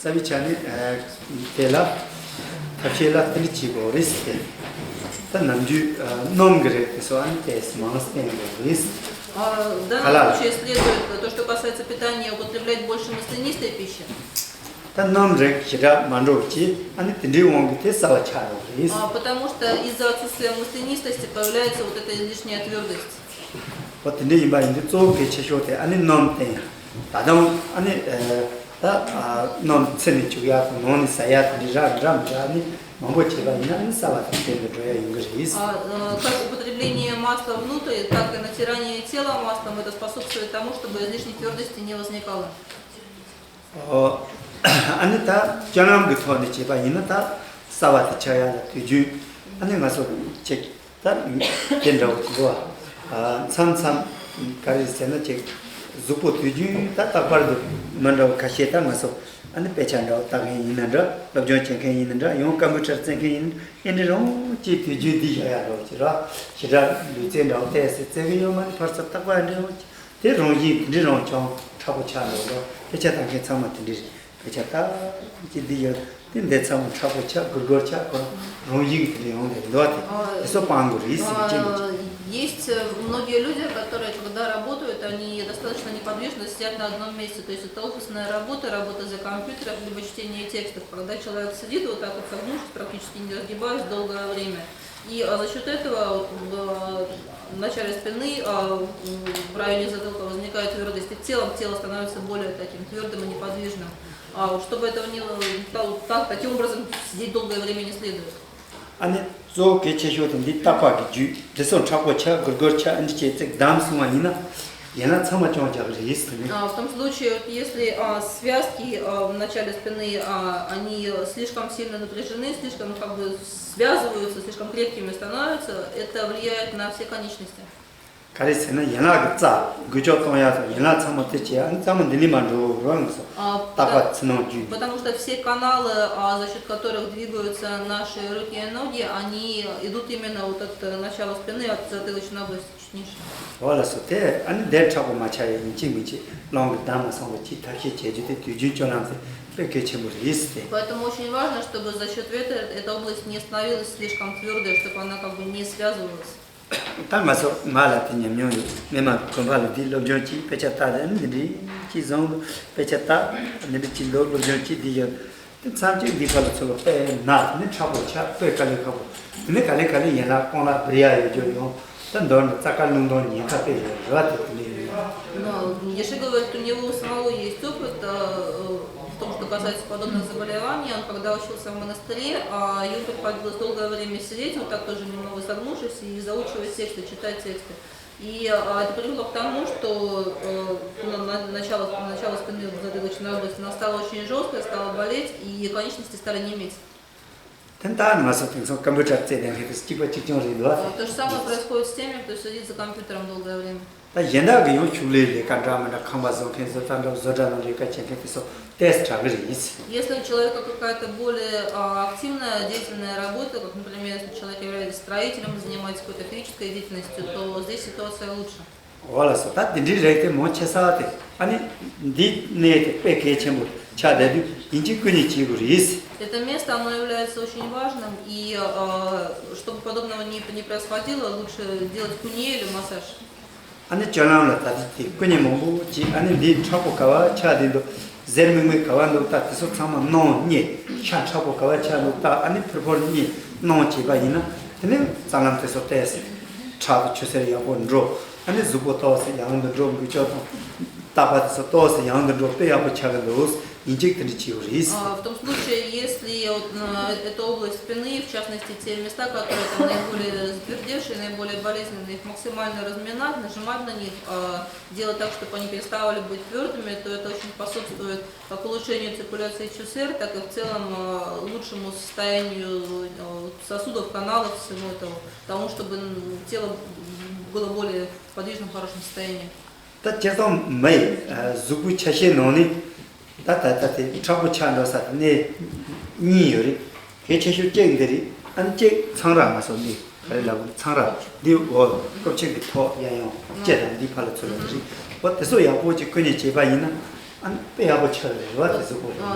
Savichani tela tafela tricibo riske ta namju номгре so antes masten ris В данном случае следует то, что касается питания, употреблять больше маслянистой пищи. та номре хира манроки ани тиндиongte savacharo ris Потому что из-за отсутствия маслянистости появляется вот эта излишняя твердость. вот тинди имба инди цоке чешоте ани номте тадам ани та ном цени чуя нони саят дижа драм-джани мамбочева ина савата тендроя ингрис Как употребление масла внутрь, так и натирание тела маслом, это способствует тому, чтобы излишней твердости не возникало. 아니 다 전함 같은 집아 이나다 사와트 차야 뒤주 아니 가서 책다 된다고 지고 삼삼 가리세나 책 zupo 뒤주 다다 버도 만도 카시에다 가서 아니 배찬도 땅에 있는다 법정 책에 있는다 용 컴퓨터 책에 있는 지 뒤주 뒤야로 지라 지라 리젠도 테스 제기요만 벌써 딱 봐요 대롱이 이런 좀 차고 차로 배차당에 참았더니 배차다 지디요 근데 참 차고 차 그거차 롱이 들려온 게 너한테 그래서 방구를 있으면 Есть многие люди, которые, когда работают, они достаточно неподвижно сидят на одном месте. То есть это офисная работа, работа за компьютером, либо чтение текстов. Когда человек сидит вот так вот согнувшись, практически не разгибаясь долгое время. И за счет этого в начале спины, в районе затылка возникает твердость, и тело становится более таким твердым и неподвижным. Чтобы этого не стало таким образом сидеть долгое время не следует. 아니 저 개체쇼든 리타파기 주 대선 차고차 그거차 안지체 담스만이나 얘나 참아 좀 작을 있으니 В том случае, если связки в начале спины они слишком сильно напряжены, слишком как бы связываются, слишком крепкими становятся, это влияет на все конечности. 가리세는 얘나 그자 그저 동야서 얘나 참아 되지 안 참은 들리만도 그러면서 딱 Потому что все каналы, за счет которых двигаются наши руки и ноги, они идут именно вот от начала спины, от затылочной области чуть ниже. 원래서 때 아니 내 차고 맞아야 인지미지 롱 담아서 같이 다시 제주도 뒤주전한테 그렇게 채물이 있대. Поэтому очень важно, чтобы за счет ветра эта область не становилась слишком твердой, чтобы она как бы не связывалась. 담아서 말한테 냠뇨 내가 건발을 딜로저지 배쳤다는 데 지정 배쳤다 내가 딜로저지 디여 삼지 디팔로 때 나는 차고차 빼깔이 가고 근데 갈래갈래 얘나 ቆ나 브리아요 저요 던던 작가능동 니카페 라트니 Но Еши говорит, у него у самого есть опыт в том, что касается подобных заболеваний. Он когда учился в монастыре, ему приходилось долгое время сидеть, вот так тоже немного согнувшись, и заучивать тексты, читать тексты. И это привело к тому, что начало спины в затылочной области стало очень жесткое, стало болеть, и конечности стали неметь. То же самое происходит с теми, кто сидит за компьютером долгое время. Если у человека какая-то более активная, деятельная работа, как, например, если человек является строителем, занимается какой-то физической деятельностью, то здесь ситуация лучше. Это место, оно является очень важным, и чтобы подобного не происходило, лучше делать куни или массаж. 아니 전화를 다시 그냥 뭐지 아니 네 차고 가와 차디도 제르미미 가와도 딱 계속 참아 노니 차 차고 가와 차도 딱 아니 프로폴니 노치가 있나 근데 사람한테서 테스 차도 주세요 본로 아니 주보터서 양도 좀 그죠 답아서 또서 양도 좀 빼야고 차가도 инжекторы чиурис. В том случае, если эта область спины, в частности те места, которые там наиболее затвердевшие, наиболее болезненные, их максимально разминать, нажимать на них, делать так, чтобы они переставали быть твердыми, то это очень способствует как улучшению циркуляции ЧСР, так и в целом лучшему состоянию сосудов, каналов, всего этого, тому, чтобы тело было более в подвижном, хорошем состоянии. 다다다데 차고 차노사 네 니요리 개체슈 쟁들이 안제 창라마서니 그래라고 창라 니워 껍질이 더 야요 제단 디팔로 들어지 어때서 야보지 근이 제바 있나 안 빼야고 쳐요. 와서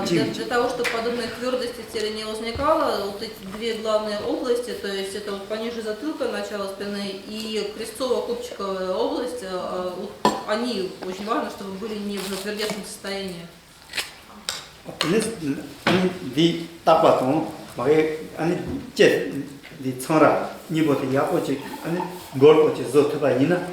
Для того, чтобы подобной твердости в теле не возникало, вот эти две главные области, то есть это вот пониже затылка, начало спины и крестцово-копчиковая область, они очень важно, чтобы были не в затвердевшем состоянии. 아니 디 따바도 막에 아니 디 청라 니보다 야고지 아니 골고지 조트바이나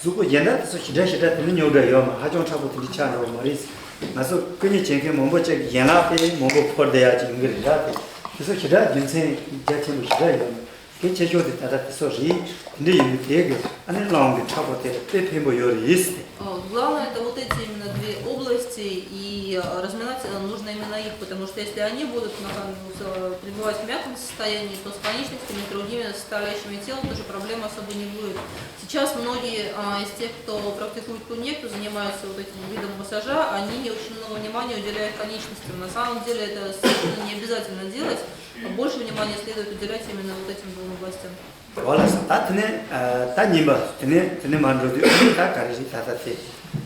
주고 옛날에서 시대시대 되는 요래요. 하종 차부터 리차로 말이스. 나서 그니 제게 뭐뭐제 옛날에 뭐뭐 퍼대야지 그러다. 그래서 시대 인생 자체로 시대요. 그 제조도 따라 소리 근데 이게 아니 롱게 차부터 때페 뭐 요리 있어. Главное это вот эти именно две области, и разминать нужно именно их, потому что если они будут пребывать в мягком состоянии, то с конечностями и другими составляющими тела тоже проблем особо не будет. Сейчас многие из тех, кто практикует куньекту, занимаются вот этим видом массажа, они не очень много внимания уделяют конечностям. На самом деле это совершенно не обязательно делать, а больше внимания следует уделять именно вот этим двум областям. 원래서 다트네 다님바 드네 만들어도 다 가리지 다다테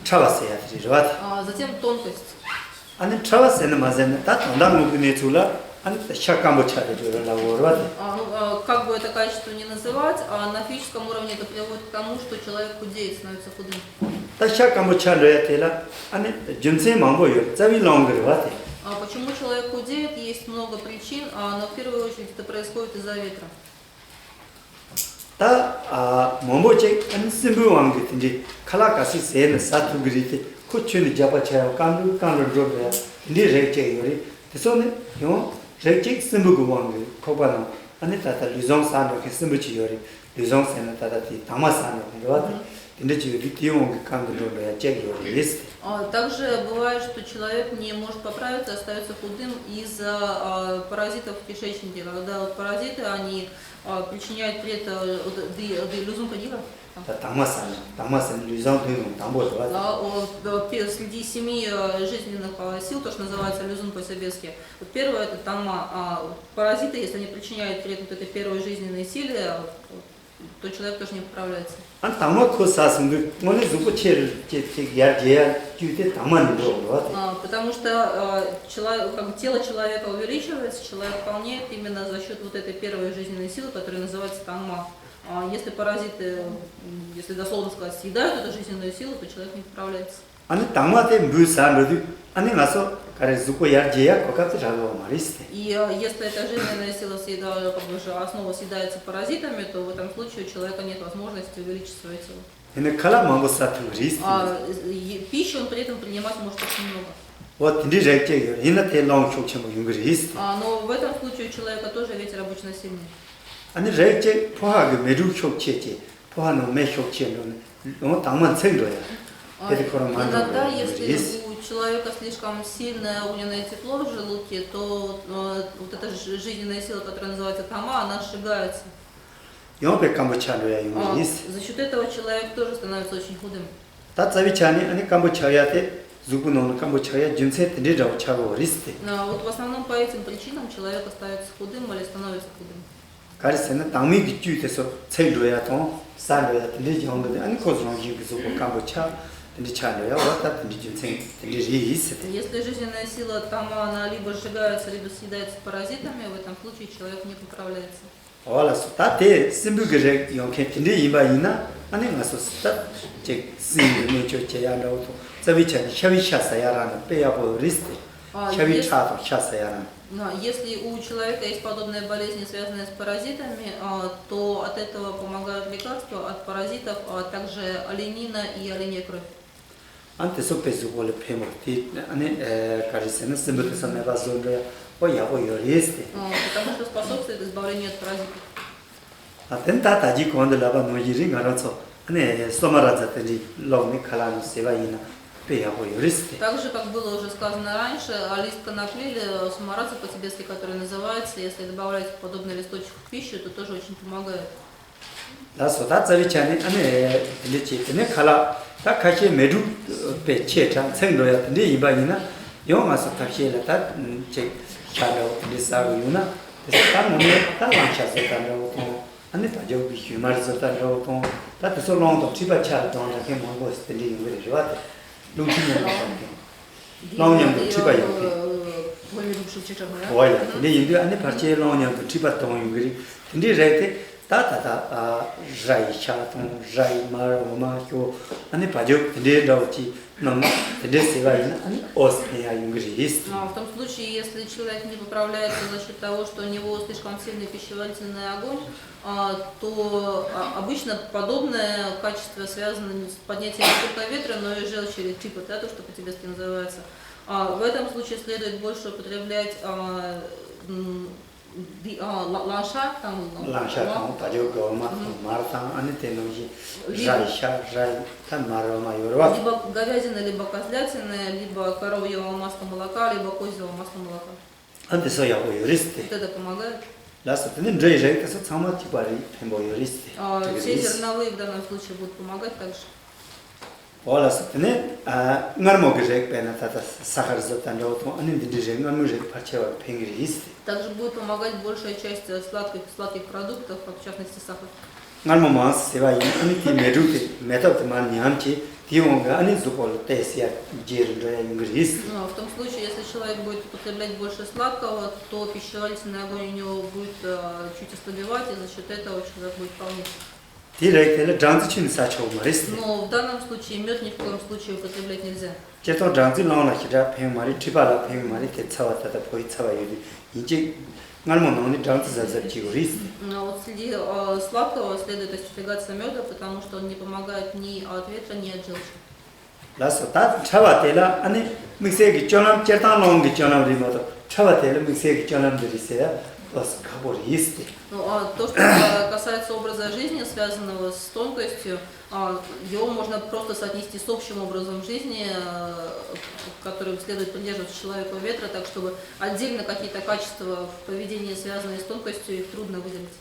차왔어야 되지 Затем тонкость. 아니 차왔으면 맞는 다 단단 무근에 줄라 아니 샤kambo 차대 줄라고 그러지 Как бы это качество ни называть, на физическом уровне это приводит к тому, что человек худеет, становится худым. 다 샤kambo 차려야 되라 아니 준세 망보요 자위 롱거 그러지 Почему человек худеет? Есть много причин, но в первую очередь это происходит из-за ветра. 다 뭐뭐제 안심부왕 같은지 칼라가시 세는 사투그리티 코춘이 잡아쳐요 깐루 줘야 니 렉제 요리 그래서는 요 렉제 심부고왕 코바나 아니 다다 리종산도 심부치 요리 리종산은 다다티 담아산도 그러다 근데 지금 리티용 깐루 줘야 제 요리 есть. Также бывает, что человек не может поправиться, остается худым из-за паразитов в кишечнике. Когда вот паразиты, они причиняют вред иллюзум кадила. Тамасан иллюзум Среди 7 жизненных сил, то, что называется иллюзум по-сибирски. Вот первое это тама. Паразиты, если они причиняют вред вот этой первой жизненной силе, то человек тоже не поправляется. Потому что тело человека увеличивается, человек полнеет именно за счет вот этой первой жизненной силы, которая называется тамма. Если паразиты, если дословно сказать, съедают эту жизненную силу, то человек не поправляется. И если эта жизненная сила основа съедается паразитами, то в этом случае у человека нет возможности увеличить свое тело. Пищу он при этом принимать может очень много. Но в этом случае у человека тоже ветер обычно сильный. Иногда, если у человека слишком сильное огненное тепло в желудке, то вот эта жизненная сила, которая называется тама, она сжигается. За счет этого человек тоже становится очень худым. Вот в основном по этим причинам человек остается худым или становится худым. Если жизненная сила тама, она либо сжигается, либо съедается паразитами, в этом случае человек не поправляется. Если у человека есть подобные болезни, связанные с паразитами, то от этого помогают лекарства от паразитов, а также оленина и оленья кровь. Потому что способствует избавлению от паразитов. Так же, как было уже сказано раньше, лист конопли, сумарадзе по-тибетски, который называется, если добавлять подобный листочек в пищу, то тоже очень помогает. 다, 라오냐도 치바 옆에 원래 좀 실제적으로. 뭐야 근데 인도 안에 parche 라오냐도 치바 동이 그리 근데 레테 다다다 자이샤통 자이마로마교 안에 바죠 근데 라오치 нам десевайна осмея юнгрист. В том случае, если человек не поправляется за счет того, что у него слишком сильный пищеварительный огонь, то обычно подобное качество связано не с поднятием ступка ветра, но и желчи или типа, да, то, что по-тибетски называется. В этом случае следует больше употреблять ланша, там, либо говядина, либо козлятина, либо коровьего масла молока, либо козьего масла молока. Вот это помогает. Все зерновые в данном случае будут помогать также. Также будет помогать большая часть сладких продуктов, в частности сахар. В том случае, если человек будет употреблять больше сладкого, то пищеварительный огонь у него будет чуть ослабевать, и за счет этого человек будет полнеть. Но в данном случае мед ни в коем случае употреблять нельзя. Но вот среди сладкого следует остерегаться меда, потому что он не помогает ни от ветра, ни от желчи. Ну, то, что касается образа жизни, связанного с тонкостью, его можно просто соотнести с общим образом жизни, которым следует придерживаться человеку ветра, так чтобы отдельно какие-то качества в поведении, связанные с тонкостью, их трудно выделить.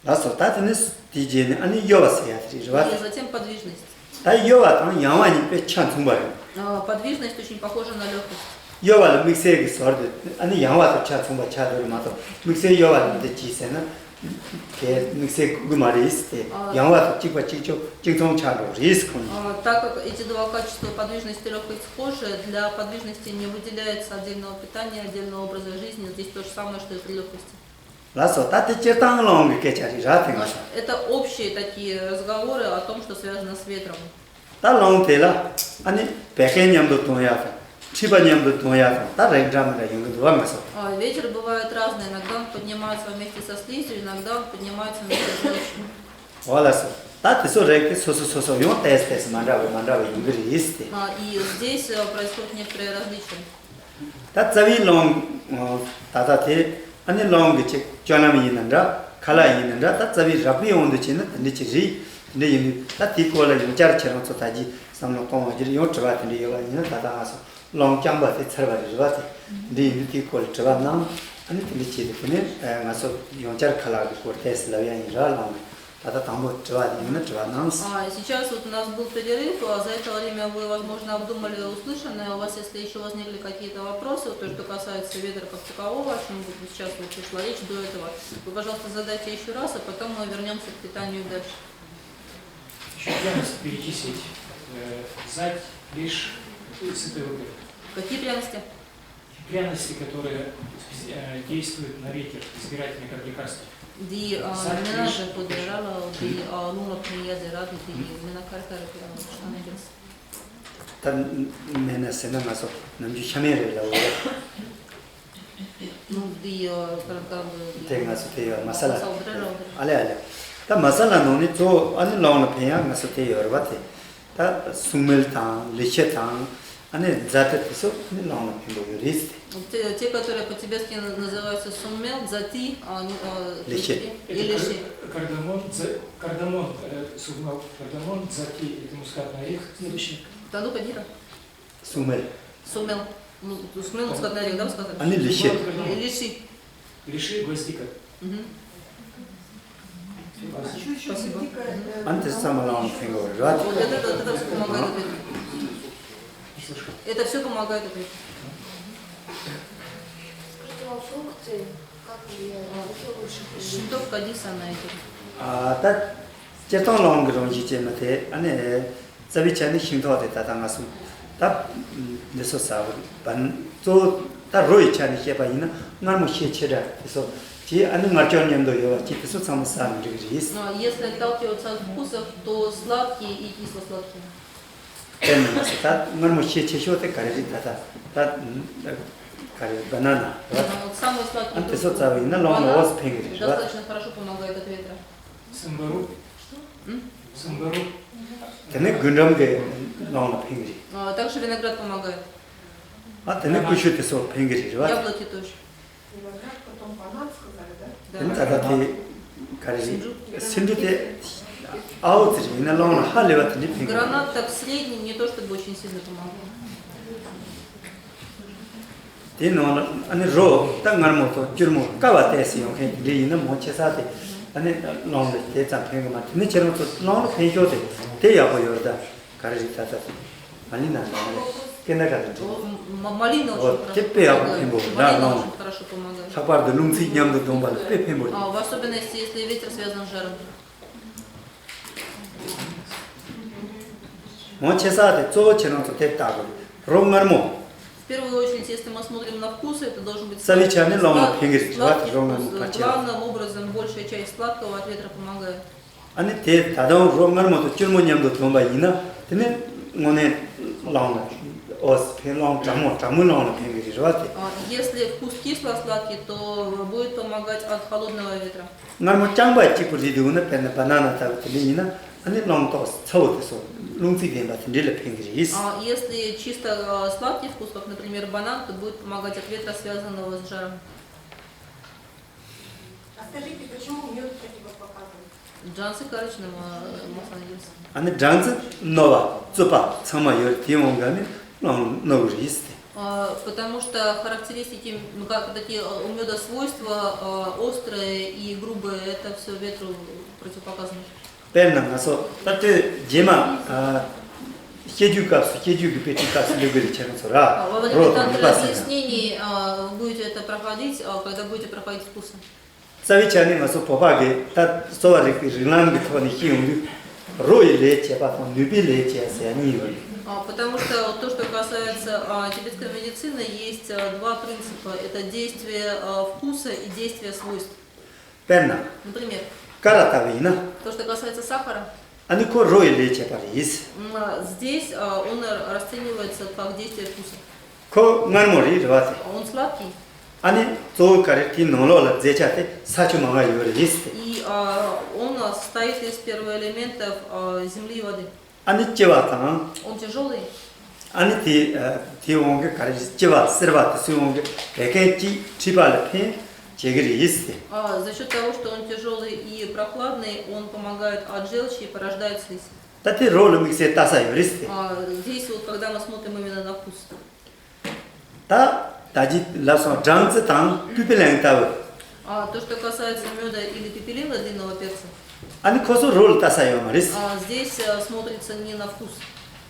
И затем подвижность. Подвижность очень похожа на легкость. 여와를 믹스에 서르데 아니 양와도 차tum바 차들 마도 믹스에 여와를 지세나 게 믹스에 그 말이 있대 양와도 찍고 찍종 차로 리스크. Так как эти два качества подвижности и легкость схожи, для подвижности не выделяется отдельного питания, отдельного образа жизни. Здесь то же самое, что и при легкости. Это общие такие разговоры о том, что связано с ветром. Ветер бывает разный, иногда он поднимается вместе со слизью, иногда он поднимается вместе с желчью. И здесь происходит некоторые различия. long jump at Sarvati, the equal Travanam, and the Lichi, Maso Yonjar Kala before Tesla and Ralang, Tatatambo Travanam. Сейчас вот у нас был перерыв, а за это время вы, возможно, обдумали услышанное. У вас, если еще возникли какие-то вопросы, то, что касается ветра как такового, о чем сейчас вот пришла речь до этого, вы, пожалуйста, задайте еще раз, а потом мы вернемся к питанию дальше. Еще пряности перечислить. Взять лишь сытый выбор. Какие пряности? Пряности, которые действуют на ветер, избирательные как лекарства. Die Menage poderala, die numă plieze radu, die menacartare pe șanegens. Tan menasena maso, nam ju chamere la ora. Nu, die caracam. Tenga so te masala. Ale. Ta masala no ni to ani launa pheya maso te yorwate. Ta sumel ta, leche ta, ani zate so ni launa phimbo yorist. Те, которые по-тибетски называются суммел, зати, лиши. Кардамон, суммел, кардамон, зати, это мускатный орех, следующий. Тану кадира. Суммел. Суммел. Суммел мускатный орех, да, сказали? Они лиши. Лиши. Лиши, гвоздика. Спасибо. Анте самалаун финго. Это все помогает ответить. Это все помогает ответить. Фрукты, как лучше? Что кадиса на это? Так, жетон лонг ронжи чемате, ане завичани хинто де татангасу. 다 내서 싸우고 반또다 로이 차니 해봐이나 나무 해체라 그래서 지 아는 말전님도 요 지에서 삼삼 리리스 Если отталкиваться от вкусов, то сладкие и кисло-сладкие. 때문에 다 나무 해체쇼때 가르치다다 다 가르 바나나 Вот самые сладкие 안에서 фрукты. 싸우이나 롱 Банан 오스 팽그리 достаточно хорошо помогает от ветра. Самбару. Самбару. 근데 근럼게 롱 팽그리 Также виноград помогает. 아 근데 kushut에서 팽그리 와 Яблоки тоже. Виноград, потом банан сказали, да? 근데 Да. 다다티 가르치 신주때 아웃이나 롱 할레와 니 팽그리 Гранат так средний, не то чтобы очень сильно помогает. 디노 아니 로 땅가르모토 줄모 까와테시요 케 리나 모체사테 아니 롱데 대장 팽그마 근데 저런 또 롱 팽쇼데 대야고요다 가르치다다 아니나 깨나가는 Малина Вот, очень теперь я хорошо попробую. помогает. Да, Малина но- очень хорошо помогает. 사과도 룽지 냠도 동발 페페몰 В особенности, если ветер связан с жаром. 모체사데 쪼체노도 됐다고 롱마르모 В первую очередь, если мы смотрим на вкусы, это должен быть Савичане лома сладкий пенгрис, сладкий лома вкус. пача. Главным образом, большая часть сладкого от ветра помогает. 아니 대 다도 롱마르모도 줄모 냠도 동발 이나 근데 오늘 롱 오스 펠롱 자무 롱 팽그리 좋아테 Если вкус кисло-сладкий, то будет помогать от холодного ветра. 나르모 짱바 찌꾸리도나 펜나 바나나 타고리나 아니 롱토 처우데서 룽지 덴바 딘딜레 팽그리스 Если чисто сладкий вкус, как, например, банан, то будет помогать от ветра, связанного с жаром. А скажите, почему мед противопоказан? Джансы короче, молодец. 아니 장즈 노와 쪼파 참아요 디몽가면 롱 노리스 Потому что характеристики, как такие у меда свойства острые и грубые, это все ветру противопоказано. 벨나 가서 따뜻 제마 해주값 배치값 레벨이 처럼서라 Во время тантры разъяснений будете это проходить, когда будете проходить вкусы. 사위차니 가서 보바게 다 소와리 릴랑 비토니 히웅 로이레 제바 뉴빌레 제세니 Потому что то, что касается тибетской медицины, есть два принципа. Это действие вкуса и действие свойств. 벨나 Например, 까라타위나 то, что касается сахара, 아니 코 로이레 제바리스 здесь он расценивается как действие вкуса. 코 말모리 좋아테 Он сладкий, 아니 저 가르티 노로라 제차테 사주마가 요리스 и он состоит из первоэлементов земли и воды. 아니 제와타 Он тяжелый, 아니 디옹게 가르치 제와 서바트 수옹게 베케치 치발페 제그리 있어 за счет того, что он тяжелый и прохладный, он помогает от желчи и порождает слизь. 따뜻 롤 믹스에 따사 요리스 Здесь вот, когда мы смотрим именно на вкус. 다 다지 라서 장즈 당 피필랭 타고 То, что касается меда или пепелина длинного перца, 아니 코소 롤 따사요 말이스 здесь смотрится не на вкус,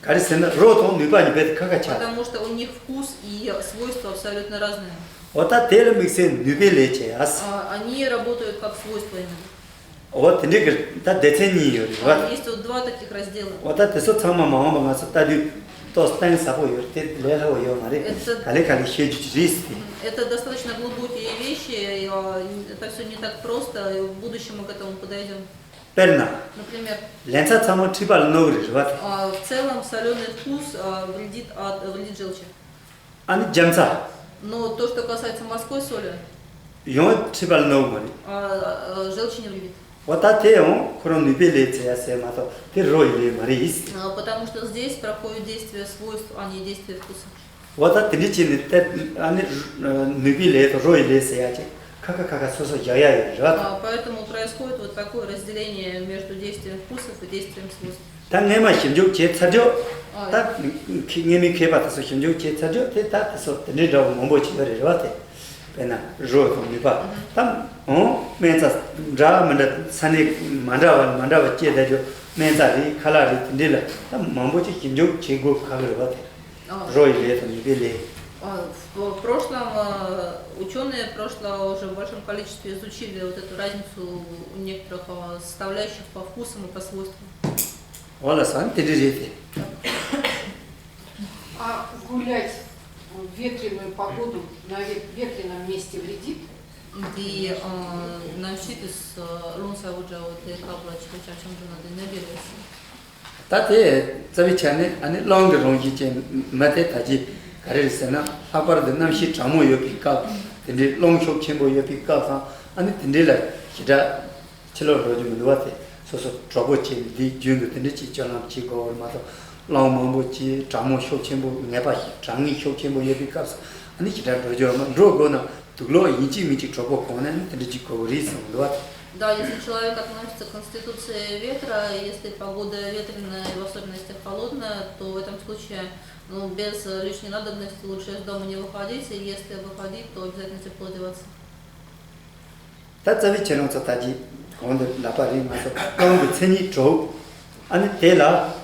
가르스는 로도 누바니 베드 카가차 потому что у них вкус и свойства абсолютно разные. 오타 델 믹스에 누빌레체야스 Они работают как свойства именно. 오 근데 다 대체니 요리 Есть вот два таких раздела. 오타 대소 참마 마마 가서 따디 또 스타인 사고 요때 레하고 요 말이 갈레갈레 해주지리스 Это достаточно глубокие вещи, и, это все не так просто, и в будущем мы к этому подойдем. 벨나 Например, 렌사 참모 치발 노그리 좋아 в целом соленый вкус вредит желчи. 아니 잠사 Но то, что касается морской соли, 요 치발 노그리 желчи не вредит. 오타 테요 그런 누빌레체야스 마도 데로이레 말이스 Потому что здесь проходит действие свойств, а не действие вкуса. 오타 드리치니 때 아니 누빌레 로이레세야지 카카카가 소소 야야야 좋아 Поэтому происходит вот такое разделение между действием вкусов и действием свойств. 당내만 힘juk 제차죠 딱 기념이 개받아서 힘juk 제차죠 대다서 드리라고 몸보지 버려 좋아대 배나 로도 미바 담어 맨자 자만다 산에 만다와 제대로 맨자리 칼라리 딘딜라 담 몸보지 힘juk 제고 가려 봐대 로이레도 미빌레 В прошлом ученые уже в большом количестве изучили вот эту разницу у некоторых составляющих по вкусам и по свойствам. 올라서 드리리티 А гулять в ветреную погоду на ветреном месте вредит? Die Namschitis Lunsa Uja de Kabla Chichamjuna de Nebilis. 다때 자비찬에 아니 롱드 롱지체 마테 타지 가르스나 하버드 남시 자모 옆이까 근데 롱쇼 쳔보 옆이까 아니 근데라 기다 칠로 로좀 누와테 소소 트러버치 디 준도 근데 지처럼 지고 마도 롱몽보치 자모 쇼 쳔보 내바 장이 쇼 쳔보 옆이까 아니 기다 로좀 로고나 두글로 인지 미지 트러버 코는 근데 지고 리스 누와테 Да, если человек относится к конституции ветра, если погода ветреная и в особенности холодная, то в этом случае без лишней надобности лучше из дома не выходить, и если выходить, то обязательно тепло одеваться. 다자비처럼 저다지 오늘 나빠리 마서 너무 천이 줘 아니 대라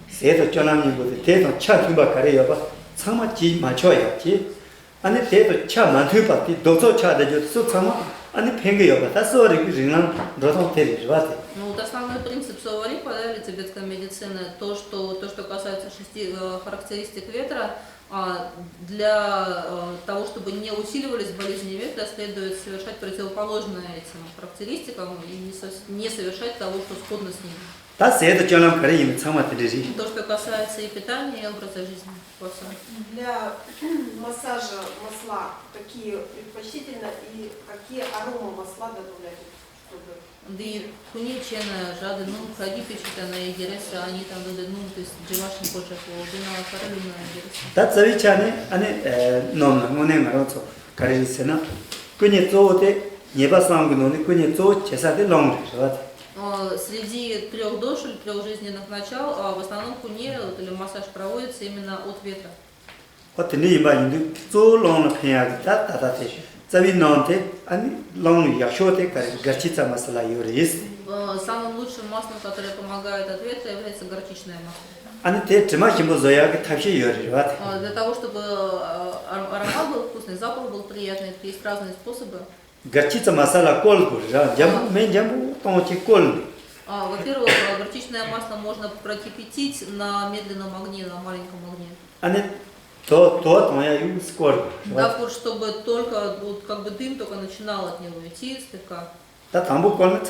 세도 전함이고 대도 차 등바 가려요 봐 상마지 맞춰야지 아니 대도 차 만들 밖에 도서 차대죠 수상마 아니 팽겨요 봐 다소리 그냥 너도 되리 좋아해 Ну, вот основной принцип Соварипа, да, или тибетской медицины, то, что касается 6 характеристик ветра, для того, чтобы не усиливались болезни ветра, следует совершать противоположное этим характеристикам и не совершать того, что сходно с ними. 다 세도 전함 가려면 상마들이 То, что касается и питания, и образа жизни во всем. Для массажа масла какие предпочтительно и какие арома масла добавлять, чтобы... Да куничена, жады, ну, ходи печатана и гереса, они там дадут, ну, то есть дживашни кожа, вина, каролина, гереса. 다 자비찬에 아니 너무 오늘 말어서 가르치나 그니 저때 예바상 그노니 그니 저 제사들 롱 좋아해 Среди 3 душ или 3 жизненных начал, в основном куне или массаж проводится именно от ветра. 어떤이 이마인도 쪼롱을 해야 다다다데 자비노한테 아니 롱 야쇼테 가르치자 마살라 요리스 Самым лучшим маслом, которое помогает от ветра, является горчичное масло. 아니 대 정말 뭐 줘야 탑시 요리와 Для того, чтобы аромат был вкусный, запах был приятный, есть разные способы. 가르치자 마살라 꼴고라 잠맨 잠 동치 꼴 Во-первых, горчичное масло можно прокипятить на медленном огне, на маленьком огне. 아니 더 동야 유스 꼴 Да, вот чтобы только вот, как бы дым только начинал от него идти слегка. 다 담보 꼴은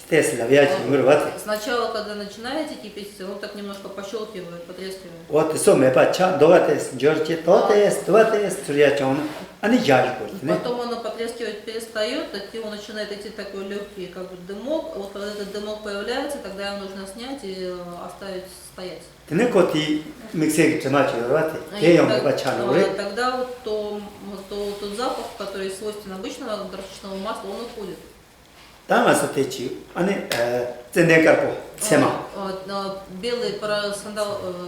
테슬라 야지 그러와 Сначала, когда начинаете кипятить, он так немножко пощелкивает, потрескивает. вот все мэпача догатэс жорче тотес тватес трячон 아니 야지고 Потом оно потрескивать перестает, и он начинает идти такой легкий, как бы дымок. Вот когда этот дымок появляется, тогда его нужно снять и оставить стоять. 근데 거기 믹스에 정말 좋아해 대용 매파차는 그래 Тогда вот тот запах, который свойственен обычного горчичного масла, он уходит. 다음에서 대치 아니 젠데카포 세마 Белый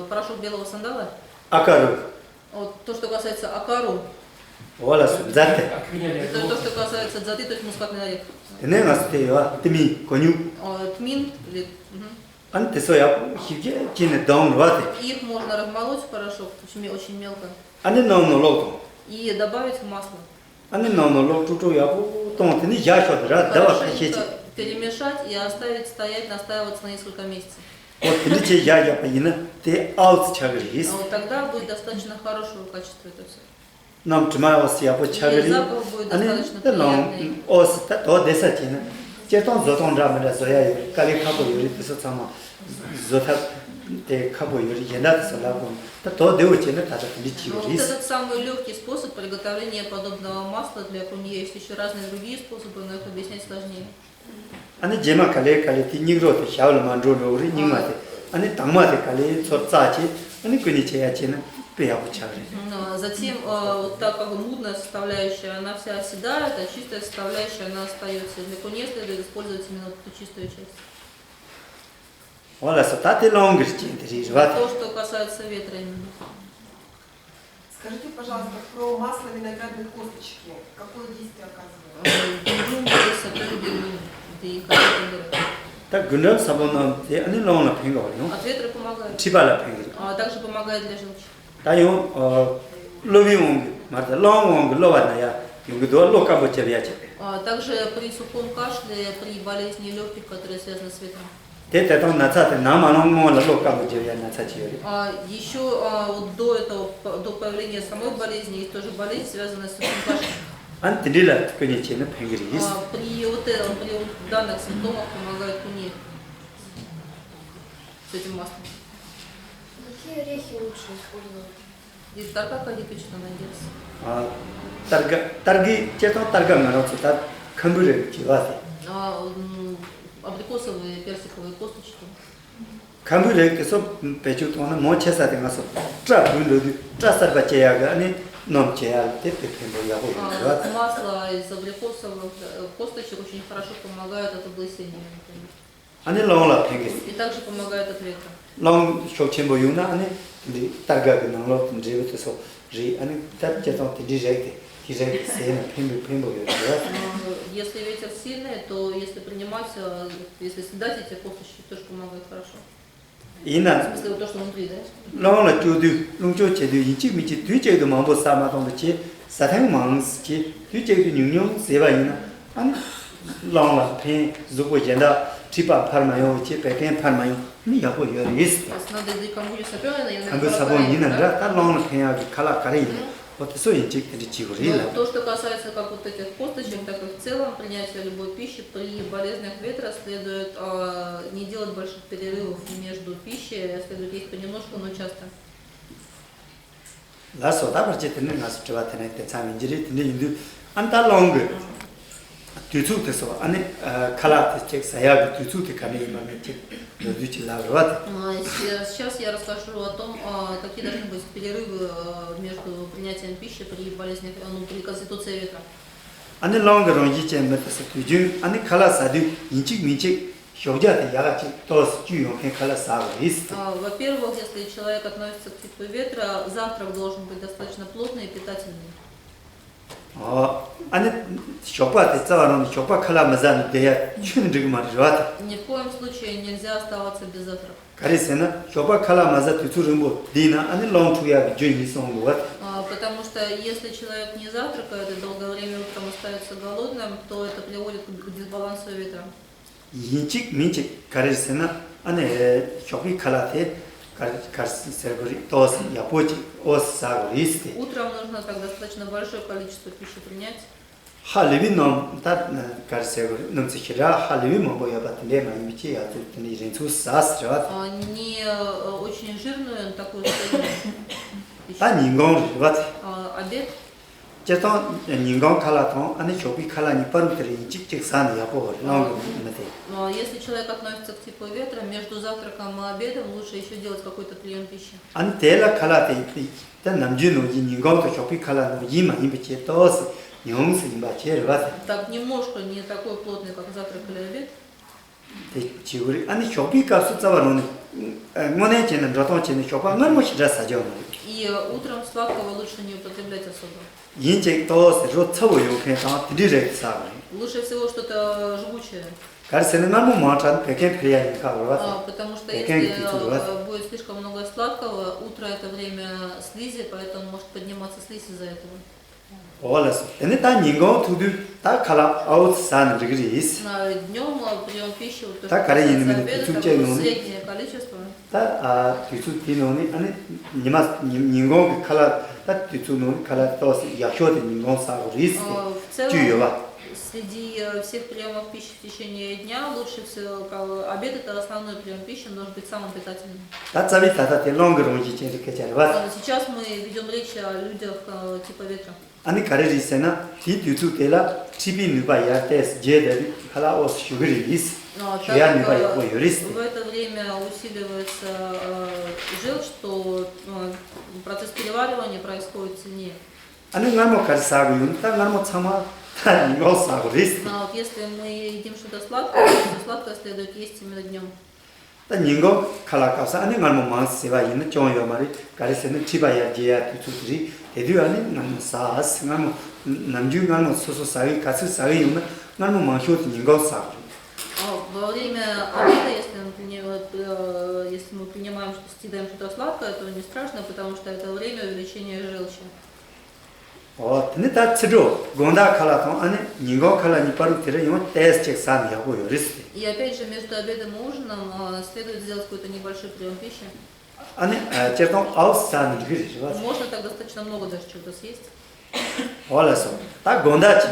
порошок белого сандала. 아까루 Вот, то, что касается акару, 올라서 자테 это то, что касается дзаты, то есть мускатный орех. 내가 때와 팀이 권유 Тмин, или, 안 돼서야 희게 진에 다운 와데 их можно размолоть в порошок очень мелко 아니 너무로 и добавить в масло. 아니 너무로 뚜뚜야고 동태니 야셔더라 다와 Хорошенько 같이 перемешать и оставить стоять, настаиваться на несколько месяцев. вот 근데 야야 바이나 대 아웃 차그리스 Вот тогда будет достаточно хорошего качества это все. 남 주마오스 야보 И 차그리 запах будет 아니 достаточно 너 приятный. 오스타 더 데사티나 제동 저동 라면에 저야 칼리카보 요리 뜻서 참아 저타 대 카보 요리 옛날서 라고 더 되어지는 다들 미치 Вот 요리스 этот самый легкий способ приготовления подобного масла для кунье. Есть еще разные другие способы, но их объяснять сложнее. 아니 제마 칼레 티니그로 샤울 만조로 우리 닝마데 아니 당마데 칼레 sorzaci 아니 그니 제야치는 빼야고 차그리 Затем, вот так как мудная составляющая, она вся оседает, а чистая составляющая, она остается. Для кунье следует использовать именно эту чистую часть. 올라서 다들 롱그지 드리와 То, что касается ветра именно. Скажите, пожалуйста, про масло виноградной косточки. Какое действие оказывает? 딱 근접 사본은 아니 롱나 팽거요 От ветра помогает. 치발라 팽거 Также помогает для желчи. 다요 로비옹 말다 롱옹 로와나야 이거도 로카보체비야체 Также при сухом кашле, при болезни легких, которые связаны с ветром. Это наца наманом мола локабу я нацачи. Еще вот до этого, до появления самой болезни, есть тоже болезнь, связанная с сухим кашлем. Антидила конечно пенгрис. При вот этом, при вот данных симптомах помогает куни с этим маслом. Какие орехи лучше использовать? И тарка точно надеется. Тарги чето тарга нароцта камбуре чивати. Абрикосовые, персиковые косточки. Камбуре кесо печут она мочеса денасо. Трабунду трасарбачеяга ани номчея тепепембо яго. Масло из абрикосовых косточек очень хорошо помогает от облысения, например. Ани лонла пенгис. И также помогает от ветра. Long shokchembo yuna ane targa nanglo jewe so ji ane tat jeton direct сена пембо yo. Если ветер сильный, то если принимать, если съедать эти косточки, тоже помогает хорошо. В Ина смысле, вот то, что внутри, да? long judu longjo chedu yinchi michi tuije do mambo sama dong de che satang mangs che tuije de nyung seba ina ane long la pen zubo yenda tipa parmayo che peken parmayo ni yapo yo is. То есть надо и камбучу сопёная, и Камбу сабон ина да та long pen ya kala kare. Вот so yinchi de chigurila. То, что касается как вот этих косточек, так и в целом принятие любой пищи при болезнях ветра следует не делать больших перерывов между пищей, следует есть понемножку, но часто. La soda barche tene nas chwa tene te cham injiri tene indu anta long tutu te so ane kala te chek saya tutu te kame ma me chek du chi la rat. Сейчас я расскажу о том, какие должны быть перерывы между принятием пищи при болезнях, при конституции ветра. Ane long ro ji chen me te se tu ju ane kala sa du inchi mi chek shobja te ya chi tos ju yo ke kala sa is. Во-первых, если человек относится к типу ветра, завтрак должен быть достаточно плотный и питательный. Ane shopa te tsa ro shopa kala ma zan de ya chun de ma rat. Ни в коем случае нельзя оставаться без завтрака. Kare se na shopa kala ma za tu tu ro dina ane long tu ya ju ni song lo wat. Потому что если человек не завтракает и долгое время утром остается голодным, то это приводит к дисбалансу ветра. Yinchik minchik kare se na ane shopi kala te kar sergori tos yapochi os sa is. Утром нужно так достаточно большое количество пищи принять. Halibi nom tat kar sergori nom sikhira halibi mo ya batle ma imichi ya tu ni rensu sas rat. Не очень жирную, такую среднюю пищу. Ta ningong rat. Обед. Cheton ningong kala ton ane shopi kala ni paru tere yinchik chik san yapo long mate. Если человек относится к типу ветра, между завтраком и обедом лучше еще делать какой-то прием пищи. Ane tela kala te ta namju no ji ningong to shopi kala no yima imichi tos nyong se imba che rat. Так немножко не такой плотный, как завтрак или обед. Te chiguri ane shopi ka su tsawa no ngone chen roton chen shopa ngarmo shi rasa jo. И утром сладкого лучше не употреблять особо. Yinchik tos ro tsawo yo ke ta direct sa. Лучше всего что-то жгучее. Kar se na mo ma chan peken priya ni ka rat. Потому что Какая если культура? будет слишком много сладкого, утро это время слизи, поэтому может подниматься слизь из-за этого. Olas. Ene ta ningong tu du ta kala out san rigris. Днем прием пищи, вот то, Так, что Каренина, касается именно обеда, чуть-чуть, такое ну, среднее количество. Ta tu ti no ni ane nima ningong kala ta tu no kala tos ya sho de ningong sa ris. В Ju yo целом, ba. среди всех приемов пищи в течение дня лучше всего обед это основной прием пищи, он должен быть самым питательным. Ta tsabi ta te long ro ji chen ke char ba. Сейчас мы ведем речь о людях типа ветра. Ane kare ri se na ti tu te la chibi ni ba ya tes je de kala os shugri ris. Так Я не боюсь, ой, юрист. в это время усиливается желчь, что процесс переваривания происходит сильнее. Ane ngamo kar sa gu yun ta ngamo chama ta ningong sa ris. Но вот если мы едим что-то сладкое, то сладкое следует есть именно днем. Ta ningong kala ka sa ane ngamo ma se ba yin chong yo mari kare se na chiba ya je ya tu tri de du ane ngamo sa as ngamo namju ngamo so so sa ka su sa yun ngamo ma sho ningong sa. Во время обеда, если мы принимаем, что съедаем что-то сладкое, то не страшно, потому что это время увеличения желчи. 근데 다 치료 gond아 칼라통 안에 니고 칼라니 바로 들어 요 테스트 산 하고 요리스. И опять же, между обедом и ужином следует сделать какой-то небольшой прием пищи. 안에 제동 아웃산 그리죠. Можно так достаточно много даже чего-то съесть. 올라서 다 gond아지.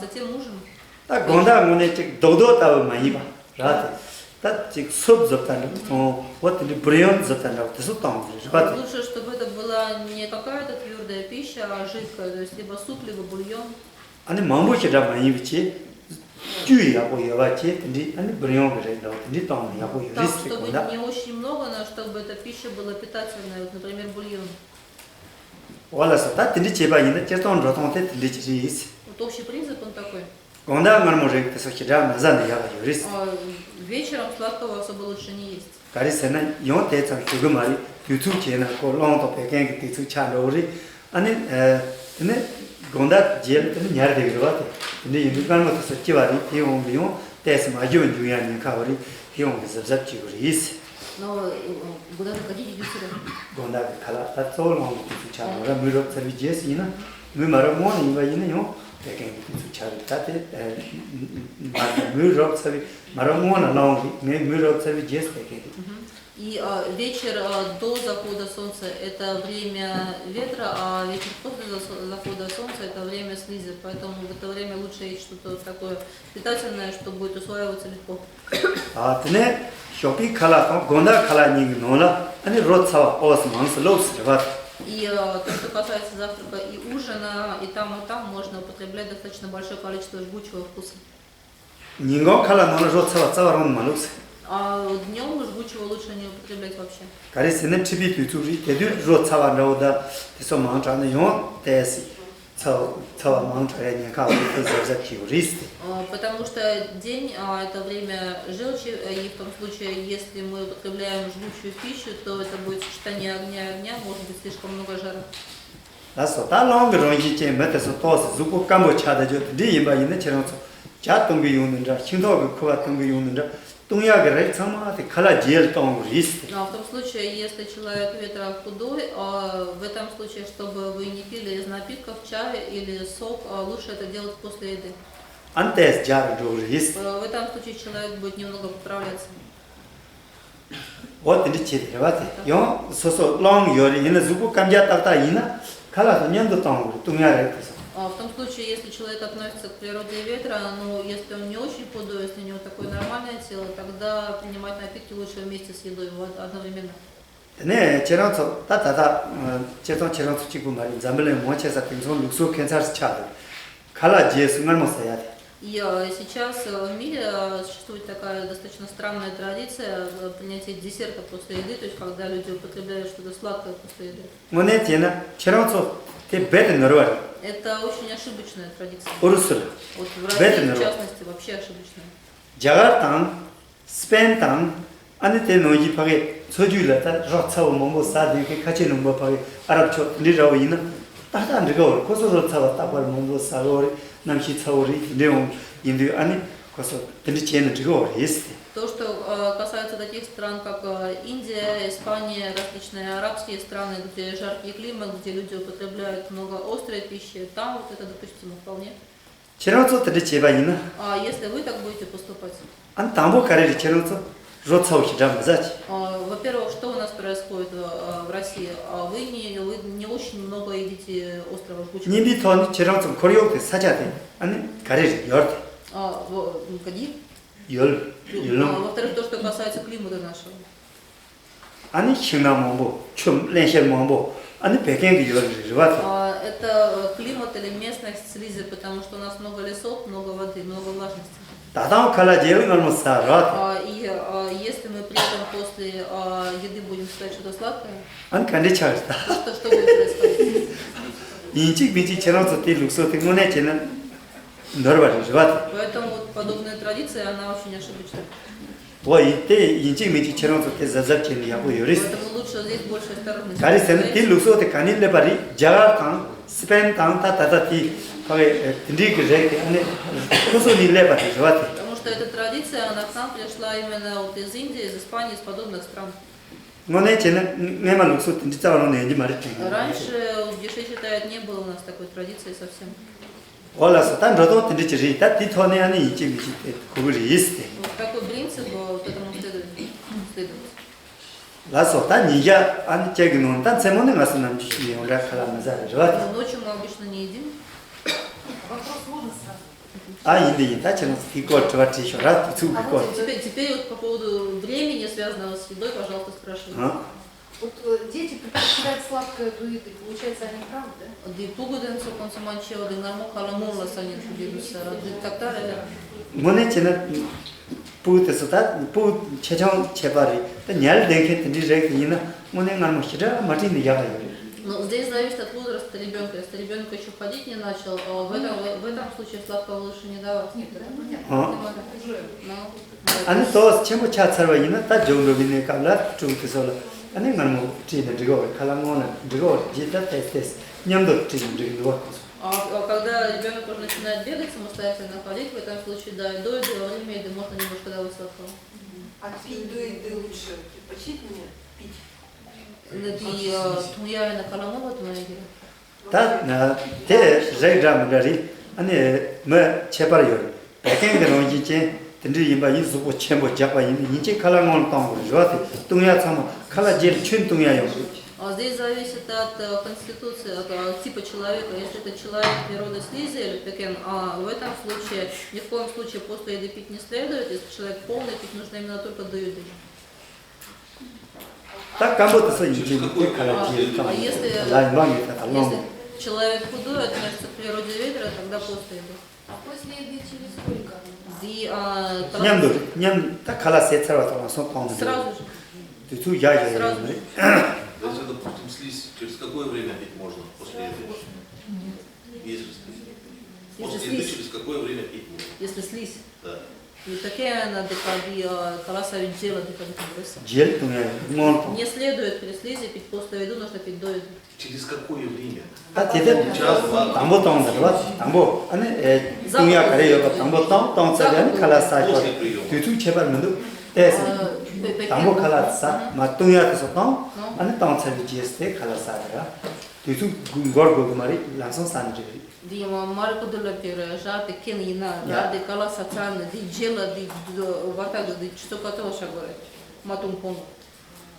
Затем ужин. 다 gond아 문에 즉 도도 따고 많이 봐. 라데. 다즉 숲 접다는 вот или 브레온 접다는 것도 또 Лучше, чтобы это была не какая-то твердая пища, а жидкая, то есть либо суп, либо бульон. 아니 마무시다 많이 비치 주의하고 여와치 근데 아니 브레온 그래도 근데 또 하고 Так, 리스크 чтобы 건다. не очень много, но чтобы эта пища была питательная, вот, например, бульон. 올라서 다 근데 제가 있는 제동 로통한테 들리지. Вот общий принцип он такой. 건다 말 뭐래 그래서 기다 나자는 야가 요리스. Вечером сладкого особо лучше не есть. 가리세는 요 대상 그거 말이 유튜브 채널 콜롱도 배경에 뒤쪽 채널이 아니 근데 gonda 제일은 냐르 되기로 같아. 근데 이거는 것도 지와리 비용비용 대스 마주 중요한 카오리 비용 잡잡지고 있어. Но куда заходить идет сюда? gonda 칼라 다 솔롱 뒤쪽 채널 무료 서비스이나 뭐 말하면 이거 있네요. 배경에 뒤쪽 채널 다때 무료 서비스 말하면 나오기 무료 서비스 배경에 И вечер до захода солнца это время ветра, а вечер после захода солнца это время слизи. Поэтому в это время лучше есть что-то такое питательное, что будет усваиваться легко. 근데 쇼피 칼라도 gonda 칼라니 노나 아니 로츠와 오스만스 로스르바. И то, что касается завтрака и ужина, и там можно употреблять достаточно большое количество жгучего вкуса. 닝고 칼라 노나 로츠와 짜와론 만룩스. А днем жгучего лучше не употреблять вообще. 가리스는 집이 뒤쪽이 대들 로츠와 나오다 그래서 망자는 요 대시 저 망자에 니가 그래서 키우리스트. Потому что день это время желчи, и в том случае, если мы употребляем жгучую пищу, то это будет сочетание огня и огня, может быть слишком много жара. 나서 달롱 ron지 메테서 토스 주고 까모 차다죠. 리바 있는 처럼 자동비 요는자 신도가 그 같은 거 요는자 동야게 정말한테 칼라 제일 동 리스트. Но в том случае, если человек ветра худой, в этом случае, чтобы вы не пили из напитков чай или сок, лучше это делать после еды. 안테스 자르도 리스트. В этом случае человек будет немного поправляться. вот 이제 제대로지. 요 소소 롱 요리 있는 주고 감자 딱딱 이나 칼라도 년도 동 동야를 해서. В том случае, если человек относится к природе ветра, но если он не очень худой, если у него такое нормальное тело, тогда принимать напитки лучше вместе с едой одновременно. 네, 제랑서 따따다 제랑서 지금 말이 잠을에 모쳐서 등송 룩소 괜찮을 차도 칼라 제스만 못 써야 돼. И сейчас в мире существует такая достаточно странная традиция принятия десерта после еды, то есть когда люди употребляют что-то сладкое после еды. 뭐네 제나 제랑서 때 베드 너와 Это очень ошибочная традиция. 오르슬 Вот в России, в частности, вообще ошибочная. 자가탄 스펜탄 안에 때 노지 파게 서주일다 로차오 몽고 사데게 같이 넘어 파게 아랍초 리라오 있는 따단 저거 고소로 차와 따발 몽고 사로리 남시 차오리 내용 인도 아니 고소 들리체는 저거 있어. То, что касается таких стран, как Индия, Испания, различные арабские страны, где жаркий климат, где люди употребляют много острой пищи, там вот это допустимо вполне. 제랑서 들리체바 있나? А если вы так будете поступать? 안 담보 가래리 제랑서 로차오 시장 맞지? Во-первых, что у нас происходит в России? Вы не очень много едите острого жгучего. 니비톤 제랑서 코리오테 사자데 아니 가래리 열 Годи? 열 Во-вторых, то, что касается климата нашего. 아니 싱나몽보 춤 렌셜몽보 아니 백행기 열을 봐. Это климат или местность слизи, потому что у нас много лесов, много воды, много влажности. 다다오 칼라 제일 얼마 사라. И если мы при этом после еды будем съедать что-то сладкое, 안 간데 차다. что будет происходить? 인직 비지 제랑서 때 룩소 때문에 제는 너를 봐. Поэтому вот подобная традиция, она очень ошибочная. 뭐 이때 인직 비지 제랑서 때 자잡체는 하고 요리스. Поэтому лучше здесь больше осторожности. 가리스는 때 룩소 때 간일레 바리 자가탄 스펜 탄 따따따티 거기 딘디그제 안에 고소닐레 바리 좋았대. Потому что эта традиция, она к нам пришла именно вот из Индии, из Испании, из подобных стран. 뭐네 쟤는 내만 녹수 진짜로 내지 말했지. Раньше в Геше считают, не было у нас такой традиции совсем. 올라서 단 저도 진짜지 다 뒤터네 안에 있지 미지 그거를 있대. Вот такой принцип, вот этому следует. 라서 단 이야 안 제기는 단 세모네 가서 남주시 오라 칼라마자 좋아. Но ночью мы обычно не едим. Вопрос можно сразу? 아 인데 인다 저는 이거 저같이 쇼라 두 А 그거. вот теперь вот по поводу времени, связанного с едой, пожалуйста, спрашивайте. 어? Вот дети предпочитают сладкое до еды. Получается, они правы, да? Ди пугуден со консуманчева, ди норму халамула санин фудилуса, ди тактаре. 뭐네 쟤는 부에서 다부 최종 제발이 날 내게 든지래 이나 뭐네 나는 싫어 맞는 야가요. Но здесь зависит от возраста ребенка. Если ребенок еще ходить не начал, в этом случае сладкого лучше не давать. Нет, 어? Но, 아니 또 전부 차차로 이나 다 정도비네 깔라 좀께서 아니 나는 지는 저거 칼랑고는 저거 진짜 테스트 냠도 지금 저거 а когда ребенок уже начинает бегать самостоятельно, ходить, в этом случае, да, до еды, во время еды можно немножко давать сладкого. А пить до еды лучше предпочтительнее пить? ди туя на каламова тунаги. 다나대 제그람들이 아니 뭐 제발요 백행들은 이제 든지 이봐 이수고 첨부 잡아 이제 칼랑고는 땅으로 좋아대 동야 참 칼라 제일 춘 동야요. А здесь зависит от конституции, от типа человека. Если это человек природы слизи или пекен, в этом случае ни в коем случае после еды пить не следует. Если человек полный, пить нужно именно только до еды. 딱 감부터서 이제 칼라지 А если человек худой, относится к природе ветра, тогда после еды. А после еды через сколько? Ди, 냠딱 칼라세 차라서 손 сразу же. 두 야야. Сразу же. Если, допустим, слизь, через какое время пить можно после еды? Если после еды, через какое время пить можно? Если слизь. Да. И такая надо колоса дела 제일 동야. Не следует при слизи пить после еды, нужно пить до еды. Через какое время? 다 대대 담보 땅다 담보 아니 동야 가래요 담보 땅 차면 칼라사 После приема. 뒤두 제발 문도 대서 담보 칼라사 마동야에서 땅 아니 땅 차비 지스테 칼라사가 뒤두 거고 말이 라선 산지 Дима, Марко Делапера, Жаты, Кен Ина, Жаты, Кала Сацана, Ди Джела, Ди Ватага, Ди Чистокатова Шагора, Матум Пон.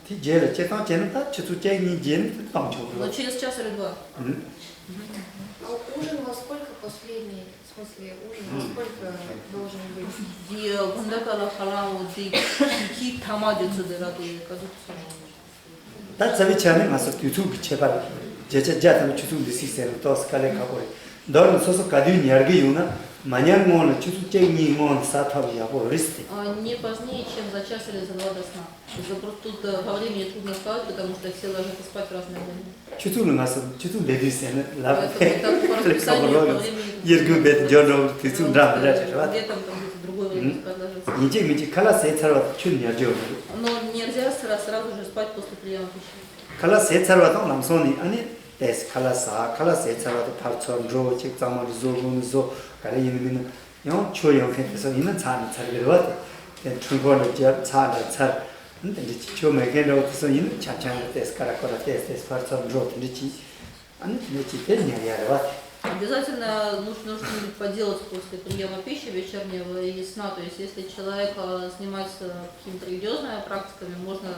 티 제일 제가 제는 다 주주쟁이 젠 땅초. Но через час или два. А ужин во сколько последний? В смысле, ужин во сколько должен быть? Ди Гундакала Халаму, Ди Ки Тамади Цудерати, Кадукса. 다 자비차는 가서 유튜브 제발 제자자는 유튜브 시스템 또 스칼에 가고 너는 소소 가디니 알게 요나 마냥 뭐는 주주쟁이 뭐 사탑이 하고 리스트 Не позднее, чем за час или за два до сна. Тут во времени трудно спать, потому что все ложатся спать в разное время. 주주는 가서 주주 레디스는 Поэтому 라페 так по расписанию по времени. 예르그베 저너 주주 라브라 Летом там где-то другое время спать ложиться. 이제 미지 칼라세 차로 춘녀죠 Но нельзя сразу же спать после приема пищи. 칼라세 차로도 남손이 아니 데스 칼라세 차로도 파르촌로 직장을 조금서 가리는 영 초영해서 있는 찬 차리로 충분히 차다 차 근데 초메게로 그래서 있는 차창을 데스 카라코라 데스 파르촌로 되지 아니 되지 되냐야 Обязательно нужно что-нибудь поделать после приема пищи вечернего и сна. То есть если человек занимается какими-то религиозными практиками, можно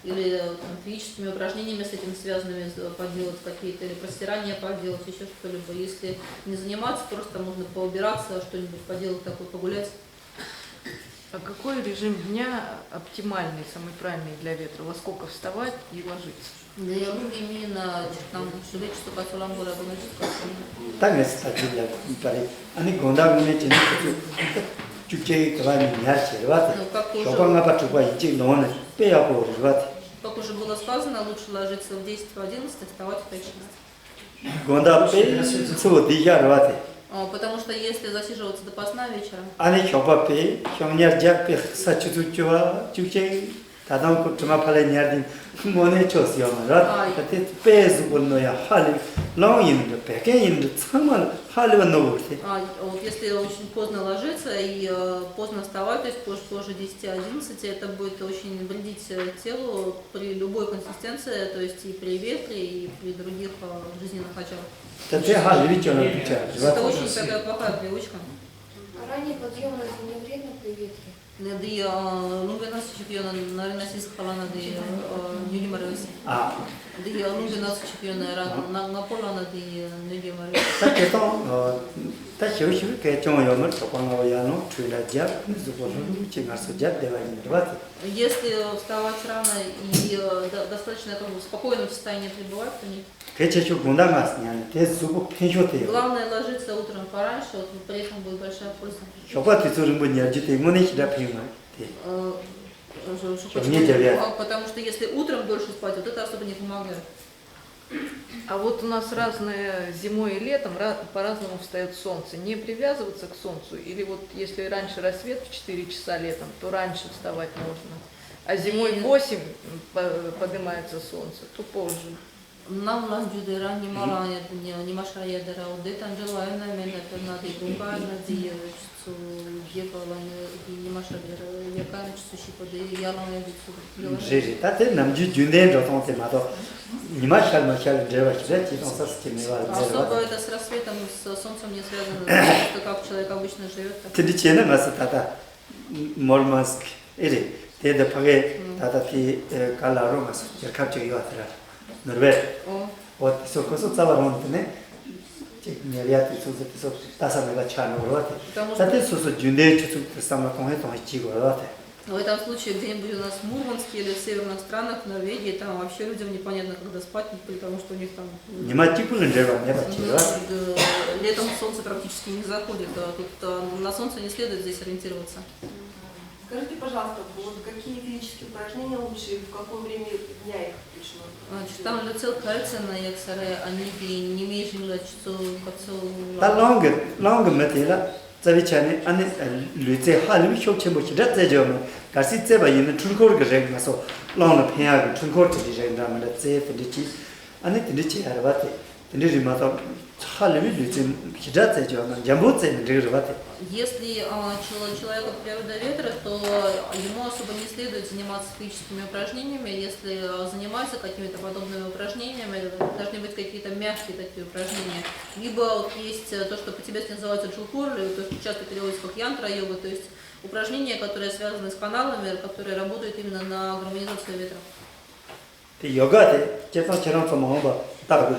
или там, физическими упражнениями с этим связанными поделать какие-то, или простирания поделать, еще что-либо. Если не заниматься, просто можно поубираться, что-нибудь поделать такое, погулять. А какой режим дня оптимальный, самый правильный для ветра? Во сколько вставать и ложиться? Да я именно там шли, что каталам было 땅에서 사실이야 이빨이 아니 건담문에 지는 주제 그만이 냐지 봐 저방 아파트 봐 이제 너는 빼야고 그러다 Как уже было сказано, лучше ложиться в 10 в 11, вставать в 5-6. 건담 빼 소디야 그러다 Потому что если засиживаться допоздна вечером, 아니 협업에 형녀자 빼 사주주와 주제 다다고 좀 팔에 냐딘 뭐네 쳤어요 말아 그때 빼서 볼노야 할이 롱인데 백인데 정말 할이가 넣었지 Вот если очень поздно ложиться и поздно вставать, то есть позже 10-11, это будет очень вредить телу при любой консистенции, то есть и при ветре, и при других жизненных началах. Это очень такая плохая привычка. Ранний подъем разве не вредно при ветре? Нады, ну, выносчик ее на российских нады юнимарыси. Ды, ну, выносчик ее на поле нады юнимарыси. Так это, так еще кое-что я может попало я ну чула джаб, не забыл, чем осудят девайны рвать. Если вставать рано и достаточно в спокойном состоянии пребывать, то нет. Кое-что гунда масняне, те зубы пенчоты. Главное ложиться утром пораньше, вот при этом будет большая польза. Шоба ты тоже не держите, ему не сюда пьема. Потому что если утром дольше спать, вот это особо не помогает. А вот у нас разные зимой и летом по-разному встает солнце. Не привязываться к солнцу, или вот если раньше рассвет в 4 часа летом, то раньше вставать можно. А зимой в 8 поднимается солнце, то позже. Нам ланджуды ранее мало не машая дара, вот это Анжела на меня надо и другая надея, что ехала не машая дара, я кажется, что поды я ланджу дицу. Жили, та ты нам джунден ротонте мадо. Не машал девать, да, типа он со стимевал. Особо это с рассветом, с солнцем не связано, что как человек обычно живет. Ты чена маса тата Мурманск или ты да паге тата ты каларомас, я как же юатра. Норвег. Вот сокосо цаваронтне. Невероятно, что тасамела чану вот. Зато сосо джунде чуть самое конкретно чиго вот. В этом случае где-нибудь у нас в Мурманске или в северных странах, в Норвегии, там вообще людям непонятно, когда спать, потому что у них там... Летом солнце практически не заходит, тут на солнце не следует здесь ориентироваться. Скажите, пожалуйста, вот какие физические упражнения лучше и в какое время дня их лучше? Там цел кальцина, яксаре, они не имеют что Та лонг метила, завечане, они люди халми шоке мочи, да зажомо. Карси цеба ин чункор грек масо, лонг пяг чункор тижен да мала цеф дичи, они тидичи арвате. Тидичи мато халми люди хида зажомо, jamboце ндрывате. Если человек от природы ветра, то ему особо не следует заниматься физическими упражнениями. Если заниматься какими-то подобными упражнениями, должны быть какие-то мягкие такие упражнения. Либо вот есть то, что по-тибетски называется чулкур, то, что часто переводится как янтра-йога, то есть упражнения, которые связаны с каналами, которые работают именно на гармонизацию ветра. Йога, честно, вчера самого так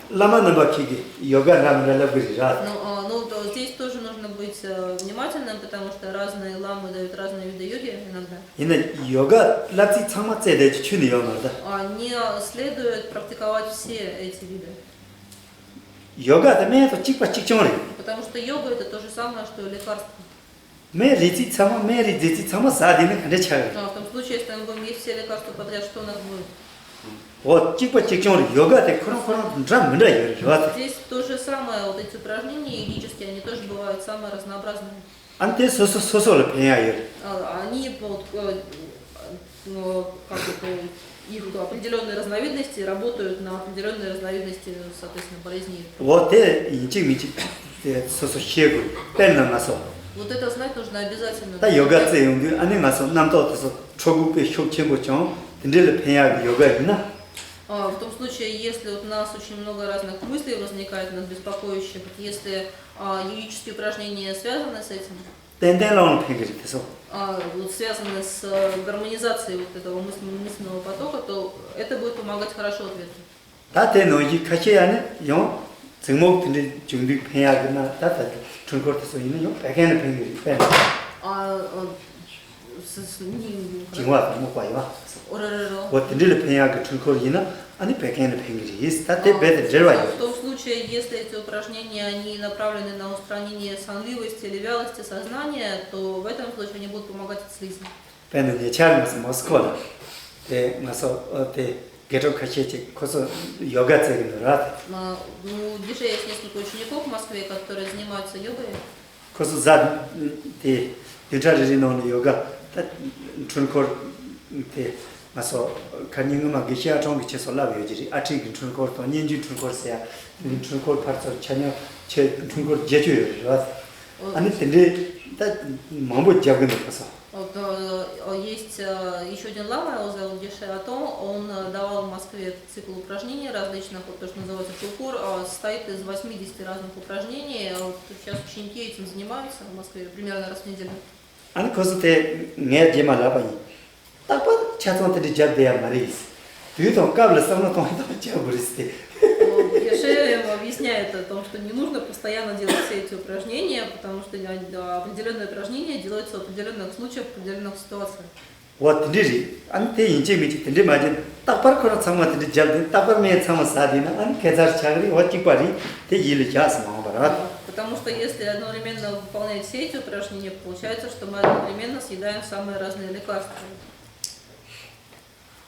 лама набакиги, йога нам релабрижат. Ну, здесь тоже нужно быть внимательным, потому что разные ламы дают разные виды йоги иногда. Йога, лапси цама цеде чуни йога, да? Не следует практиковать все эти виды. Йога, это мне чикпа чикчони. Потому что йога это то же самое, что и лекарство. Мне рици цама садины ханеча. В том случае, если мы будем есть все лекарства подряд, что у нас будет? Вот чикпа чикчони, йога, это крон драм мда йога. Здесь то же самое, вот эти упражнения йогические, они тоже бывают самые разнообразные. Анте сосо пея. Они вот как это, их определенные разновидности работают на определенные разновидности, соответственно, болезней. Вот инчи сосо щегу, пенна масо. Вот это знать нужно обязательно. Да йога цеюнди, они масо нам то чогупе щокчембочон, тендele пея йога ина. В том случае, если вот у нас очень много разных мыслей возникает, нас беспокоящих, если йогические упражнения связаны с этим, вот связаны с гармонизацией вот этого мысленного потока, то это будет помогать хорошо ответу. Да, ты ноги качаяне, ё, цимок тенде жунди пеягна, да, чункорте соине ё, пекене пенгери, пен. Жингва мо паива. Вот тендele пеяг чункорина, они пекене пенгери. Есть да ты бед джервай. В том случае, если эти упражнения они направлены на устранение сонливости или вялости сознания, то в этом случае они будут помогать от слизи. Пен не чармас Москва. Те масо те геро качете, косо йога цегнурат. Ну, здесь есть несколько учеников в Москве, которые занимаются йогой. Косо зад те юджаринон йога, чункор 때 가서 간행음악 기시아 좀 비쳐서 라비오지 아치 근출고 또 년주 출고세야 출고 파서 전혀 제 출고 제주요. 아니 근데 다 마음을 잡는 거서. Вот, есть еще один лама, его зовут Гешиатон, он давал в Москве цикл упражнений различных, вот то, что называется чукур, состоит из 80 разных упражнений, вот сейчас ученики этим занимаются в Москве примерно раз в неделю. 아니 거기서 때 내가 말아봐니 딱봐 차트한테 잡대야 말이지 뒤도 까불어 싸우는 동안 잡으리지 Геше объясняет о том, что не нужно постоянно делать все эти упражнения, потому что определенные упражнения делаются в определенных случаях, в определенных ситуациях. вот дыри 안테 인제미지 근데 맞아 딱봐 거라 상마한테 잡대 딱봐 매 상마 사디나 안 계절 차그리 어찌 빠리 대 일을 자스 먹어라 Потому что если одновременно выполнять все эти упражнения, получается, что мы одновременно съедаем самые разные лекарства.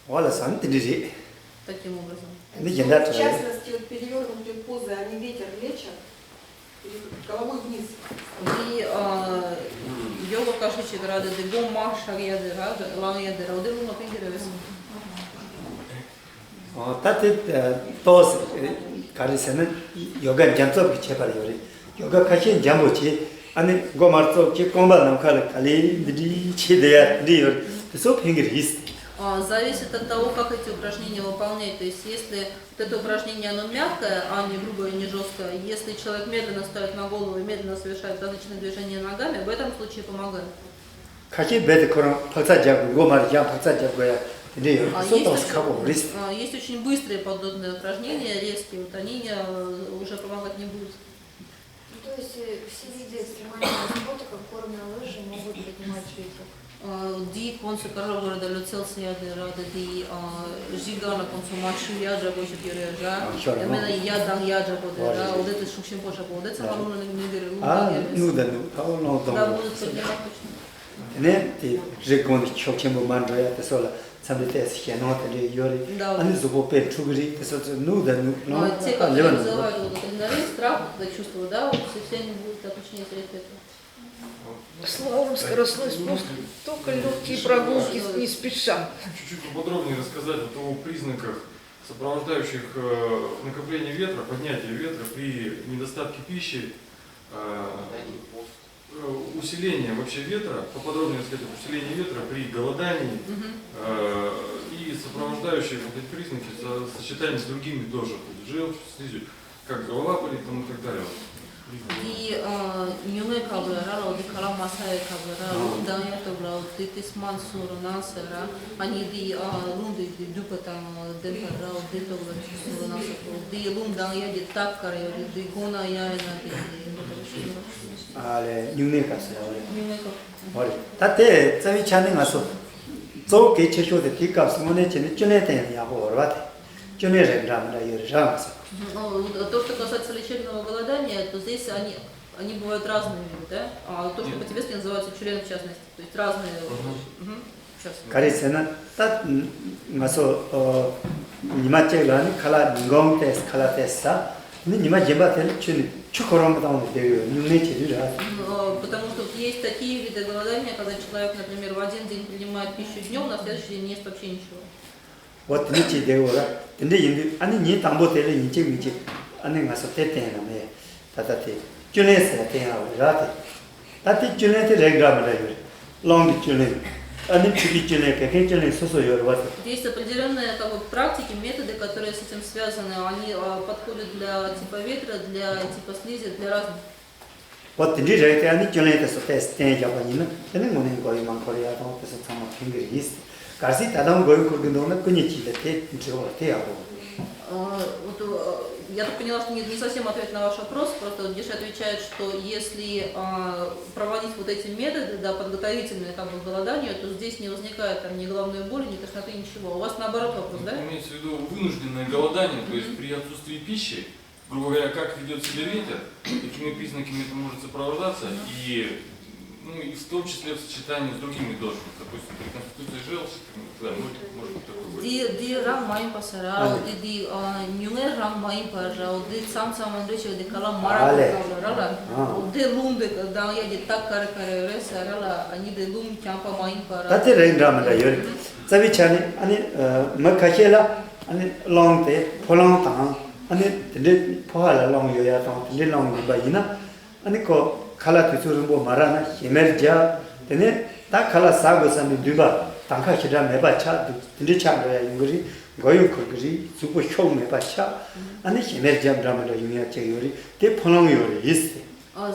원래 산들이 Таким образом. 근데 В 옛날 частности, вот перевернутые позы, они ветер лечат, головой вниз. И йога кашичи града де гомма шарьяды рада ланьяды раудыру на пингеревес. 따뜻 또 가르치는 요가 잠섭 제발이요 요가 같이 잠보지 아니 고마르도 지 공부하는 걸 갈리들이 치대야 리어 그래서 팽기리스 Зависит от того, как эти упражнения выполнять. То есть, если вот это упражнение оно мягкое, а не грубое, не жесткое, если человек медленно ставит на голову и медленно совершает различные движения ногами, в этом случае помогает. 같이 배드 그런 박사 잡고 고마르야 박사 잡고야 리어 그래서 스카고 리스 Есть очень быстрые подобные упражнения, резкие, вот они уже помогать не будут. То есть все виды экстремального спорта, как горные лыжи, могут поднимать ветер. Ди консукарова да люцелся яды рада ди жигана консумачу яджа гоши пирежа. Именно ядан яджа подера. Вот это шукшин поша подера. Это вам нужно не говорю. ну да ну Да да будут поднимать точно. 네, 이 제공이 초점을 만들어야 돼서 삼대에서 현어들이 요리 아니 저보페 추그리 돼서 누다 Те, которые вызывают вот этот адреналин, страх, вот это чувство, да, вот все они будут так очень этого. Слава, скоростной спуск, только легкие прогулки не спеша. Чуть-чуть поподробнее рассказать о признаках, сопровождающих накопление ветра, поднятие ветра при недостатке пищи, усиление вообще ветра, поподробнее рассказать усиление ветра при голодании и сопровождающие вот эти признаки сочетания с другими тоже, желчь, слизью, как голова болит и так далее. Ди нюме кабера, ди каламасай кабера, дания тобра, ди тисман суронасера, они ди лунди ди дупатам демпера, ди тобра суронасера, ди лундания ди таккаре, ди гона яйна ди. 아래 뉴메가스야 Нюме каб. 머리 다때 저기 차는 가서 저 개체쇼데 뒷값 손에 전에 전에 되는 야고 얼마대 전에 rendramda 열자면서 То, что касается лечебного голодания, то здесь они бывают разными, да? А то, что по-тибетски называется чурен в частности, то есть разные. Сейчас. 가르치는 딱 가서 니마체라는 칼라 닝공테스 칼라테스사 근데 니마 제바텔 춘 추코랑 나오는 데요 뉴메체를 Потому что вот есть такие виды голодания, когда человек, например, в один день принимает пищу днем, на следующий день не ест вообще ничего. вот 니치 되고라 근데 인디 아니 니 담보텔에 인체 미치 아니 가서 때때나네 다다테 춘에서 때하고 라테 다테 춘에테 레그라마다 롱 춘에 아니 치기 춘에 그게 춘에 소소요 와 Есть определенные как бы, практики, методы, которые с этим связаны. Они подходят для типа ветра, для типа слизи, для разных. вот 니 저한테 아니 춘에서 테스트 잡아니는 되는 거는 거의 많고리아도 그래서 참 핑계리스 가시 다른 거의 그거는 그냥 지대때 저거 돼하고 Я так поняла, что не совсем ответ на ваш вопрос, просто вот Геша отвечает, что если проводить вот эти методы, да, подготовительные как бы, к голоданию, то здесь не возникает там, ни головной боли, ни тошноты, ничего. У вас наоборот вопрос, да? Имеется в виду вынужденное голодание, то есть при отсутствии пищи, грубо говоря, как ведет себя ветер, какими признаками это может сопровождаться, и, ну, и в том числе в сочетании с другими дошами, допустим, при конституции желчи, да, может быть такой быть. Ди рам маим пасарал, ди нюнге рам маим паржал, ди сам андрече ди кала мара рала, ди лунде да я ди так каре ресарала, они ди лум чампа маим пара. 다테 레인라마다 열 자비차네 아니 막카헬라 아니 롱테 폴롱탕 아니 데 포할라 롱요야탕 데 롱바이나 아니 코 칼라 투르보 마라나 히멜자 데네 다 칼라 사고산데 두바 당카 키라 메바차 데 차로야 인거리 고유 거기 수고 쇼 메바차 아니 히멜자 드라마로 유미야체 요리 데 폴롱요리 있어.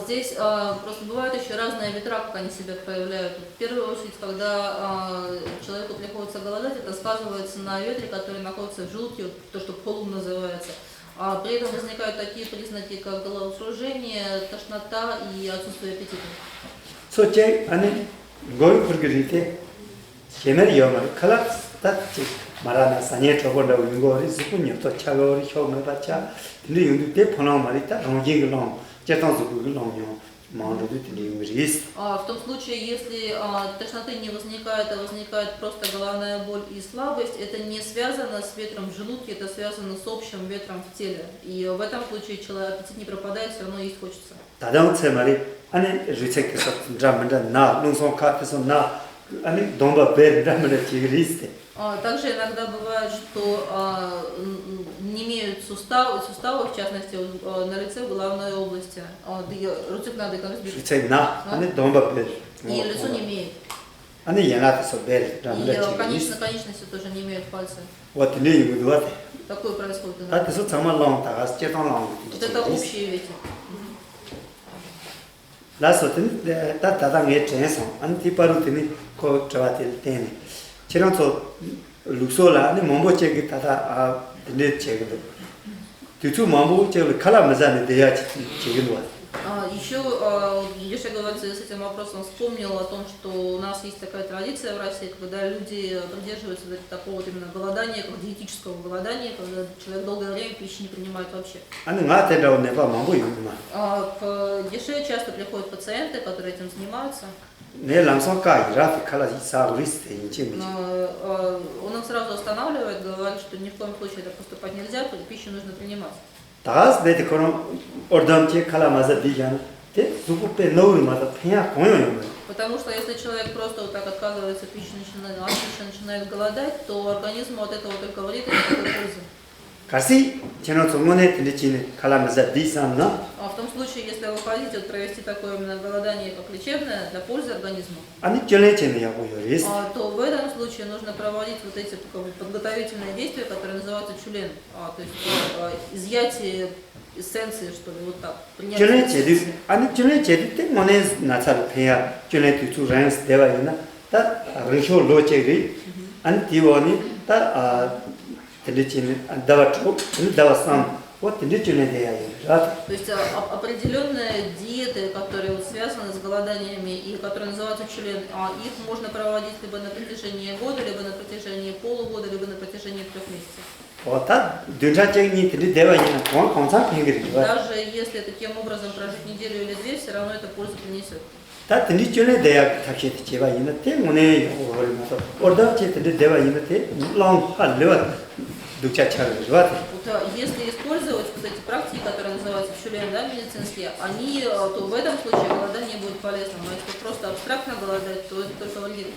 Здесь просто бывают еще разные ветра, как они себя проявляют. В первую очередь, когда человеку приходится голодать, это сказывается на ветре, который находится в желудке, то, что полум называется. А при этом возникают такие признаки, как головокружение, тошнота и отсутствие аппетита. 소체 아니 고유 거기리테 제메리 요마 칼라 따치 마라나 사니에 저거라고 이거리 스푼이 또 차가워리 쇼 메바차 근데 용도 때 폴롱 말이다 롱징글롱 В том случае, если тошноты не возникает, а возникает просто головная боль и слабость, это не связано с ветром в желудке, это связано с общим ветром в теле. И в этом случае человек аппетит не пропадает, все равно есть хочется. Также иногда бывает, что не имеют суставы, в частности, на лице, в головной области. И лицо не имеет. И конечности тоже не имеют пальцы. Такое происходит. Вот это общий ветер. 지랑서 룩소라 아니 몸보체기 다다 네 제거도 뒤주 몸보체 칼라 맞아네 돼야 제거도 Еще, если говорить с этим вопросом, вспомнил о том, что у нас есть такая традиция в России, когда люди придерживаются такого вот именно голодания, как диетического голодания, когда человек долгое время пищи не принимает вообще. К Геше часто приходят пациенты, которые этим занимаются. Он их сразу останавливает, говорит, что ни в коем случае это поступать нельзя, пищу нужно принимать. Потому что если человек просто вот так отказывается от пищи, начинает голодать, то организму от этого только вред и никакой пользы. А в том случае, если вы хотите провести такое именно голодание, как лечебное, для пользы организма, то в этом случае нужно проводить вот эти подготовительные действия, которые называются чулен, то есть изъятие эссенции, что ли, вот так. То есть определенные диеты, которые вот связаны с голоданиями и которые называются чулен, их можно проводить либо на протяжении года, либо на протяжении полугода, либо на протяжении 3 месяцев. Даже если таким образом прожить неделю или 2, все равно это пользу принесет. Если использовать вот эти практики, которые называются чулен, да, медицинские, то в этом случае голодание будет полезным. А если просто абстрактно голодать, то это только вредит.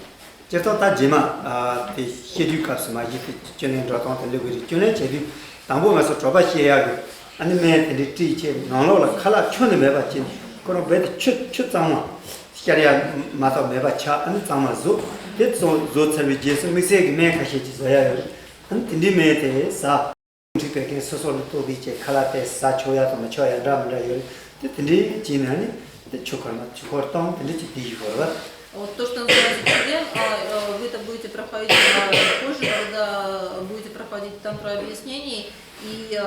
Вот то, что называется чулен, вы это будете проходить позже, когда будете проходить тантру объяснений. И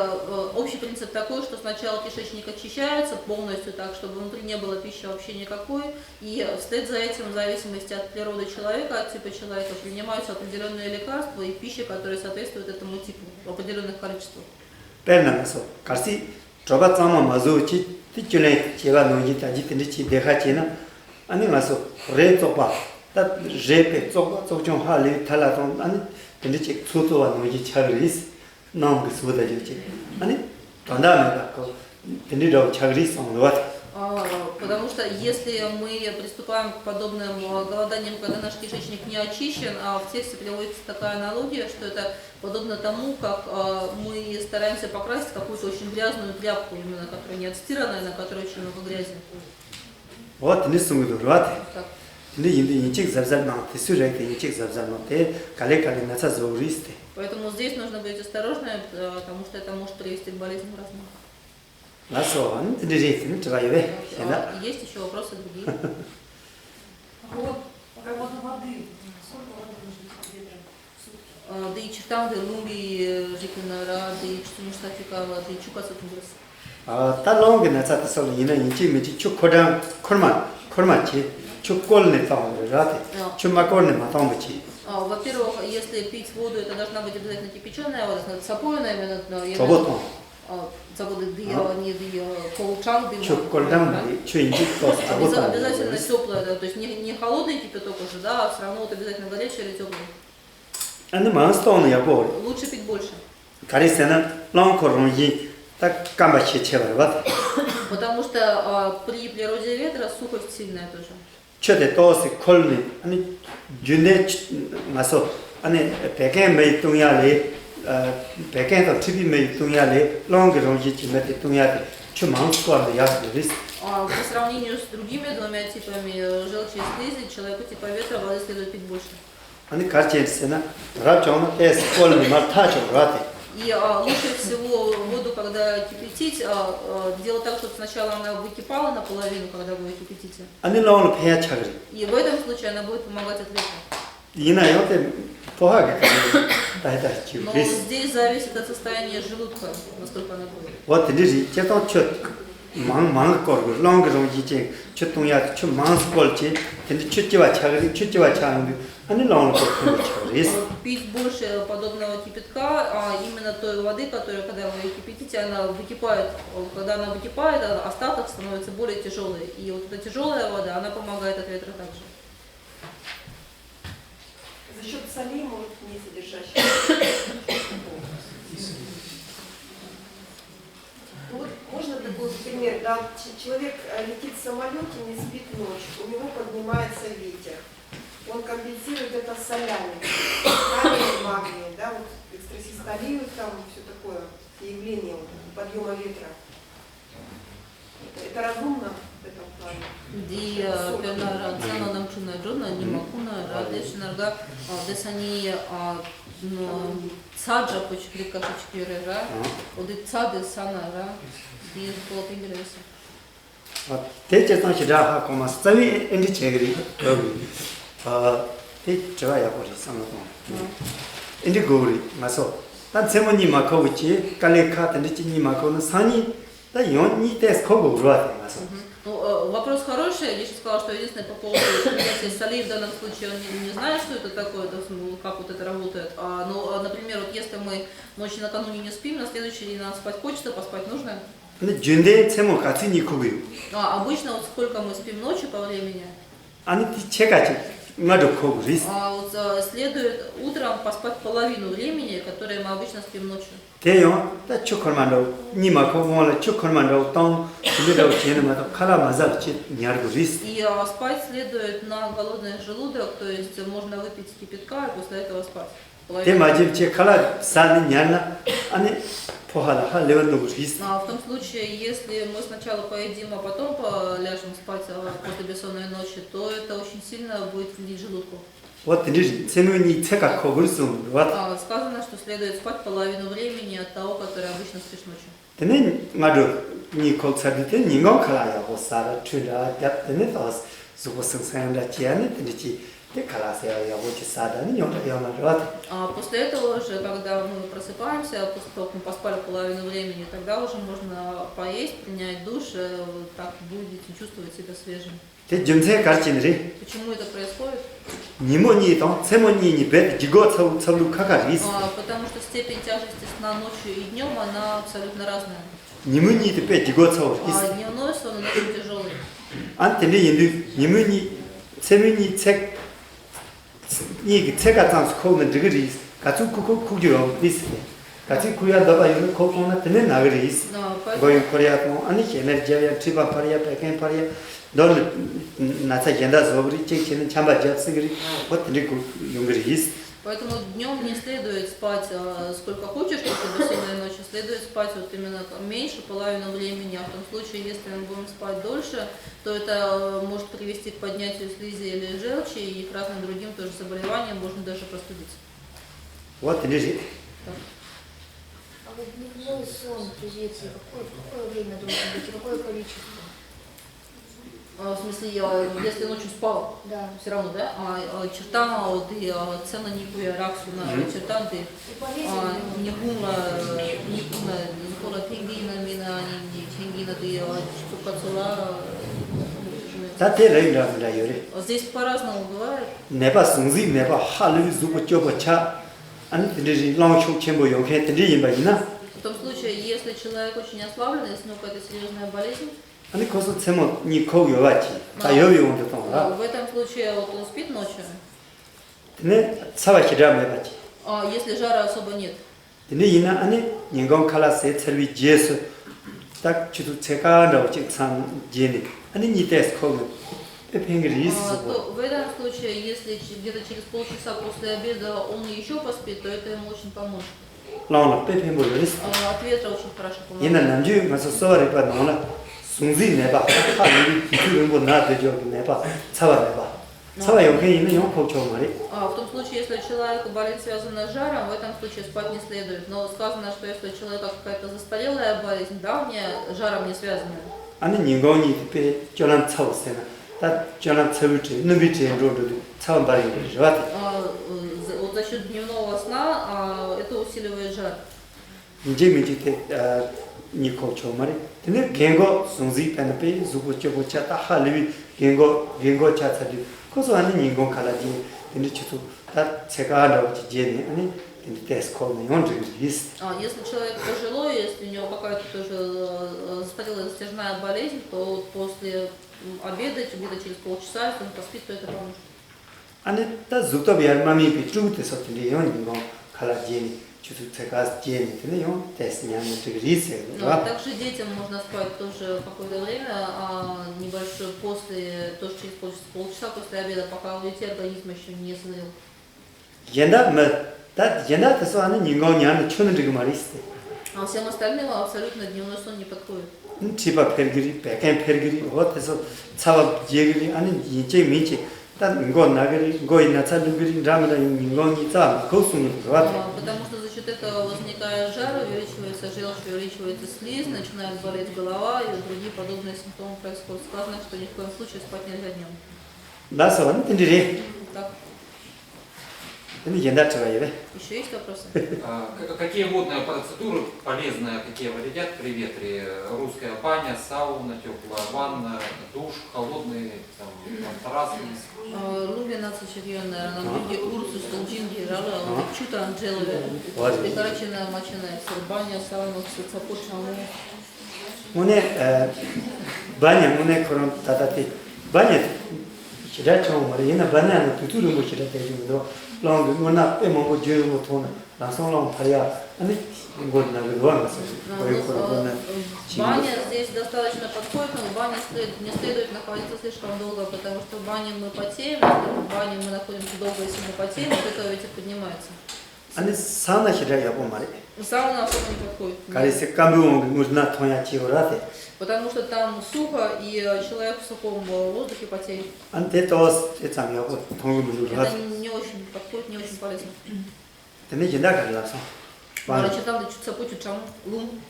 общий принцип такой, что сначала кишечник очищается полностью так, чтобы внутри не было пищи вообще никакой. И вслед за этим, в зависимости от природы человека, от типа человека, принимаются определенные лекарства и пища, которые соответствуют этому типу в определенных количествах. 아니 가서 그래 봐. 다 제페 좀 할리 탈라돈 아니 근데 책 소소와 노지 차그리스 나온 그 소다지지. 아니 단다메가 그 근데도 차그리스 온 것. Потому что если мы приступаем к подобным голоданиям, когда наш кишечник не очищен, а в тексте приводится такая аналогия, что это подобно тому, как мы стараемся покрасить какую-то очень грязную тряпку, именно которая не отстиранная, на которой очень много грязи. Вот не сумму дурат. Так. Не инчик завзарна, ты сюжет инчик завзарна, ты кале наца зауристы. Поэтому здесь нужно быть осторожным, потому что это может привести к болезням разным. Насо, ты не рейфин, твоеве. Есть еще вопросы другие. А вот работа воды. Сколько воды нужно ветром в сутки? Да и читам, да лунги, жикинара, да и что ништа фикава, да и чукаса туграс. Та лонг наца ты соль, ина инчик мечи чук кордан, кормачи, чук колны там, рати, чук макорны матам бачи. Во-первых, если пить воду, это должна быть обязательно кипяченая вода, запойная именно. Заботно. Заводы не коучан, Чук колдан, чук инчик тос, заботно. Обязательно теплая, да, то есть не холодный кипяток уже, да, а все равно вот обязательно горячий или теплый. Они манстон я бор. Лучше пить больше. Карисена лонг коронги, так камбачи чевар, Потому что при природе ветра сухость сильная тоже. Чёте тосы колны, они джунде масо, они пекен мей туньяли, пекен то типи мей туньяли, лонг ронги чимети туньяли, чё манскуар ясно рис. По сравнению с другими двумя типами желчи и слизи, человеку типа ветра воды следует пить больше. Они карченсена, рачон эс колны мартачо рати. И лучше всего воду, когда кипятить, делать так, чтобы сначала она выкипала наполовину, когда вы ее кипятите. Они лонг пея чагри. И в этом случае она будет помогать от ветра. Ина ёте похага как да Но чив. здесь зависит от состояния желудка, насколько она будет. Вот лири, чето чё 망 거고 롱 이제 초통야 초 망스콜지 근데 추지와 차그리 추지와 차는데 아니 롱 거 차그리 Пить больше подобного кипятка, именно той воды, которая, когда вы ее кипятите, она выкипает. Когда она выкипает, остаток становится более тяжелый. И вот эта тяжелая вода, она помогает от ветра также. За счет солей, может, не содержащих. Вот можно такой пример, да, человек летит в самолете, не спит ночь, у него поднимается ветер. Он компенсирует это солями, калием, магнием, да, вот экстрасистолию, там все такое явление вот, подъема ветра. Это разумно в этом плане? Ди певна цена нам чуна джона не макуна радеш нарга десани цаджа почти кашечки рера оди цады санара ди полпингреса. Вот те значит да кома стами энди чегри те 저야 버리 상도 энди 고리 마서 난 세모니 마코치 칼레카 텐디니 마코는 산이 да 연이 тест кого вроде ма서. Ну, вопрос хороший. Я сейчас сказала, что единственное по поводу принятия солей в данном случае он не знает, что это такое, как вот это работает. Но, например, вот если мы ночью накануне не спим, на следующий день нам спать хочется, поспать нужно. 근데 준대 세모 같이 니코고요. Обычно вот сколько мы спим ночью по времени? 아니 제가 나도 코고리스. Вот следует утром поспать половину времени, которое мы обычно спим ночью. 대요. 다 초콜만도 니마코 몰라 초콜만도 똥 집에도 지내면서 칼라 맞아지 냐르고리스. И спать следует на голодный желудок, то есть можно выпить кипятка и после этого спать. 대 맞을 제 칼라 산이 냐나 아니 포하라 할레원도고리스. В том случае, если мы сначала поедим, а потом ляжем спать после бессонной ночи, то это очень сильно будет вредить желудку. Вот лишь семени цека коглсум. Вот. Сказано, что следует спать половину времени от того, которое обычно спишь ночью. 근데 나도 니 콜사한테 니가 칼라야 호사라 추라 잡더니 또 수고생생다 지안에 되지 때 칼라세요 야고치 사다니 요마로. После этого же, когда мы просыпаемся, после того, как мы поспали половину времени, тогда уже можно поесть, принять душ, так будете чувствовать себя свежим. 대 점세 가르치는데 Почему это происходит? 니모니도 세모니니 배 지고 서로 카가리스. Потому что степень тяжести сна ночью и днем, она абсолютно разная. 니모니도 배 지고 서로 있어. Дневной сон, он очень тяжелый. 안테네 인도 니모니 세모니 책 이게 책가 장 스코는 저기 가지고 그거 구겨 있어. 같이 구야 더바 이거 코코나 때문에 나그리 있어. Да, поэтому 거기 코리아 뭐 아니 에너지야 트리바 파리아 백엔 파리아 넌 나사 겐다 소브리 체치는 참바 잡스그리 어떻게 용그리 있어. Поэтому днем не следует спать сколько хочешь после бессонной ночи, следует спать вот именно меньше половину времени, а в том случае, если мы будем спать дольше, то это может привести к поднятию слизи или желчи и к разным другим тоже заболеваниям, можно даже простудиться. Вот лежит. А вот дневной сон при ветре, какое время должен быть, какое количество? В смысле, если ночью спал, Да. все равно, да? Чертама, вот и цена никуя раксуна, чертанты, И полезен ли он? никуна, скоро пингвина, мина, ченгина, ты чупацула. 다때 레이라라 요래. Здесь по-разному бывает. 내가 승지 내가 할리 주고 줘버차 아니 들이 랑초 첨부 용해 들이 임바이나 В том случае, если человек очень ослаблен, если у него какая-то серьезная болезнь, 아니 거기서 제모 니 거기 와지 다 여기 온데 동라 в этом случае вот он спит ночью, 근데 사바키라 매바지 если жара особо нет. 근데 이나 아니 인공 칼라세 설비 제스 딱 주도 제가 나오지 참 제니 아니 니데스 거기 пепенгри 있어 То в этом случае, если где-то через полчаса после обеда он еще поспит, то это ему очень поможет. 라오나 пепенгри 있어 От ветра очень хорошо 이나 помогает. 남주 가서 써버려 봐 나오나 승지 내가 할리 기술은 뭐 나도 저기 내가 사바 내가 사바 용해 있는 용 포초 말이 В том случае, если у человека болезнь связана с жаром, в этом случае спать не следует. Но сказано, что если у человека какая-то застарелая болезнь, давняя, жаром не связанная, 아니 인공이 특별히 전환 차오세나 다 전환 차우지 누비지 로도 차원 바리 좋아 вот за счет дневного сна это усиливает жар. 이제 미지테 니코초 말이 근데 겐고 송지 펜페 주고초고 차다 할리 겐고 차차디 그래서 아니 인공 칼라지 근데 저도 다 제가 나오지 제니 아니 근데 테스코는 онже есть Если человек пожилой, если у него какая-то тоже застарелая затяжная болезнь, то после обеда, где-то через полчаса, если он поспит, то это поможет. 아니 다 주도 비알마미 비트루트서 근데 인공 칼라지 저도 제가 제니 근데 용 테스냐는 되게 리세 Также детям можно спать тоже какое-то время, небольшое после, тоже через полчаса после обеда, пока у детей организм еще не созрел. 옛날에서 하는 인공이 하는 천은 지금 말이 있어. А всем остальным абсолютно дневной сон не подходит. 집앞 펠그리, 백엔 펠그리, 어디서 차밥 제그리 아니 이제 미치 단 인고 나그리, 인고 있나 차르그리 라마다 인공이 자 고수는 좋아. Потому что за счет этого возникает жар, увеличивается желчь, увеличивается слизь, начинает болеть голова и другие подобные симптомы происходят. Сказано, что ни в коем случае спать нельзя днем. 나서 완전히 Так, 근데 옛날처럼 이래. еще есть вопросы? Какие водные процедуры полезные, какие вредят при ветре? Русская баня, сауна, теплая ванна, душ, холодный, там, матрасный. Lumea сочетанная на люди Урсус, Толджинги, Рала, Чута, Анджелове, прикороченная моченая, баня, сауна, сапот, шаму. 오늘 баня 오늘 그런 다다티 баня 지라청 말이나 바나나 두두를 못 지라 되는데 랑 누나 빼먹고 줘고 돈 나성랑 파야 아니 이걸 나를 원하서 거의 그러고는 Баня здесь достаточно подходит, но в бане не следует находиться слишком долго, потому что в бане мы потеем, если в бане мы находимся долго, если мы потеем, то это ветер поднимается. 아니 사나 싫어야 뭐 말이 Сауна особо не подходит. 가리세 까부면 нужна твоя 지오라데 Потому что там сухо, и человек в сухом воздухе потеет. 안테 또 세상이하고 동물을 Это 하지 не очень подходит, не очень полезно. 근데 옛날 갈라서 Мара читал, да чуть сапу, чуть чаму, лум.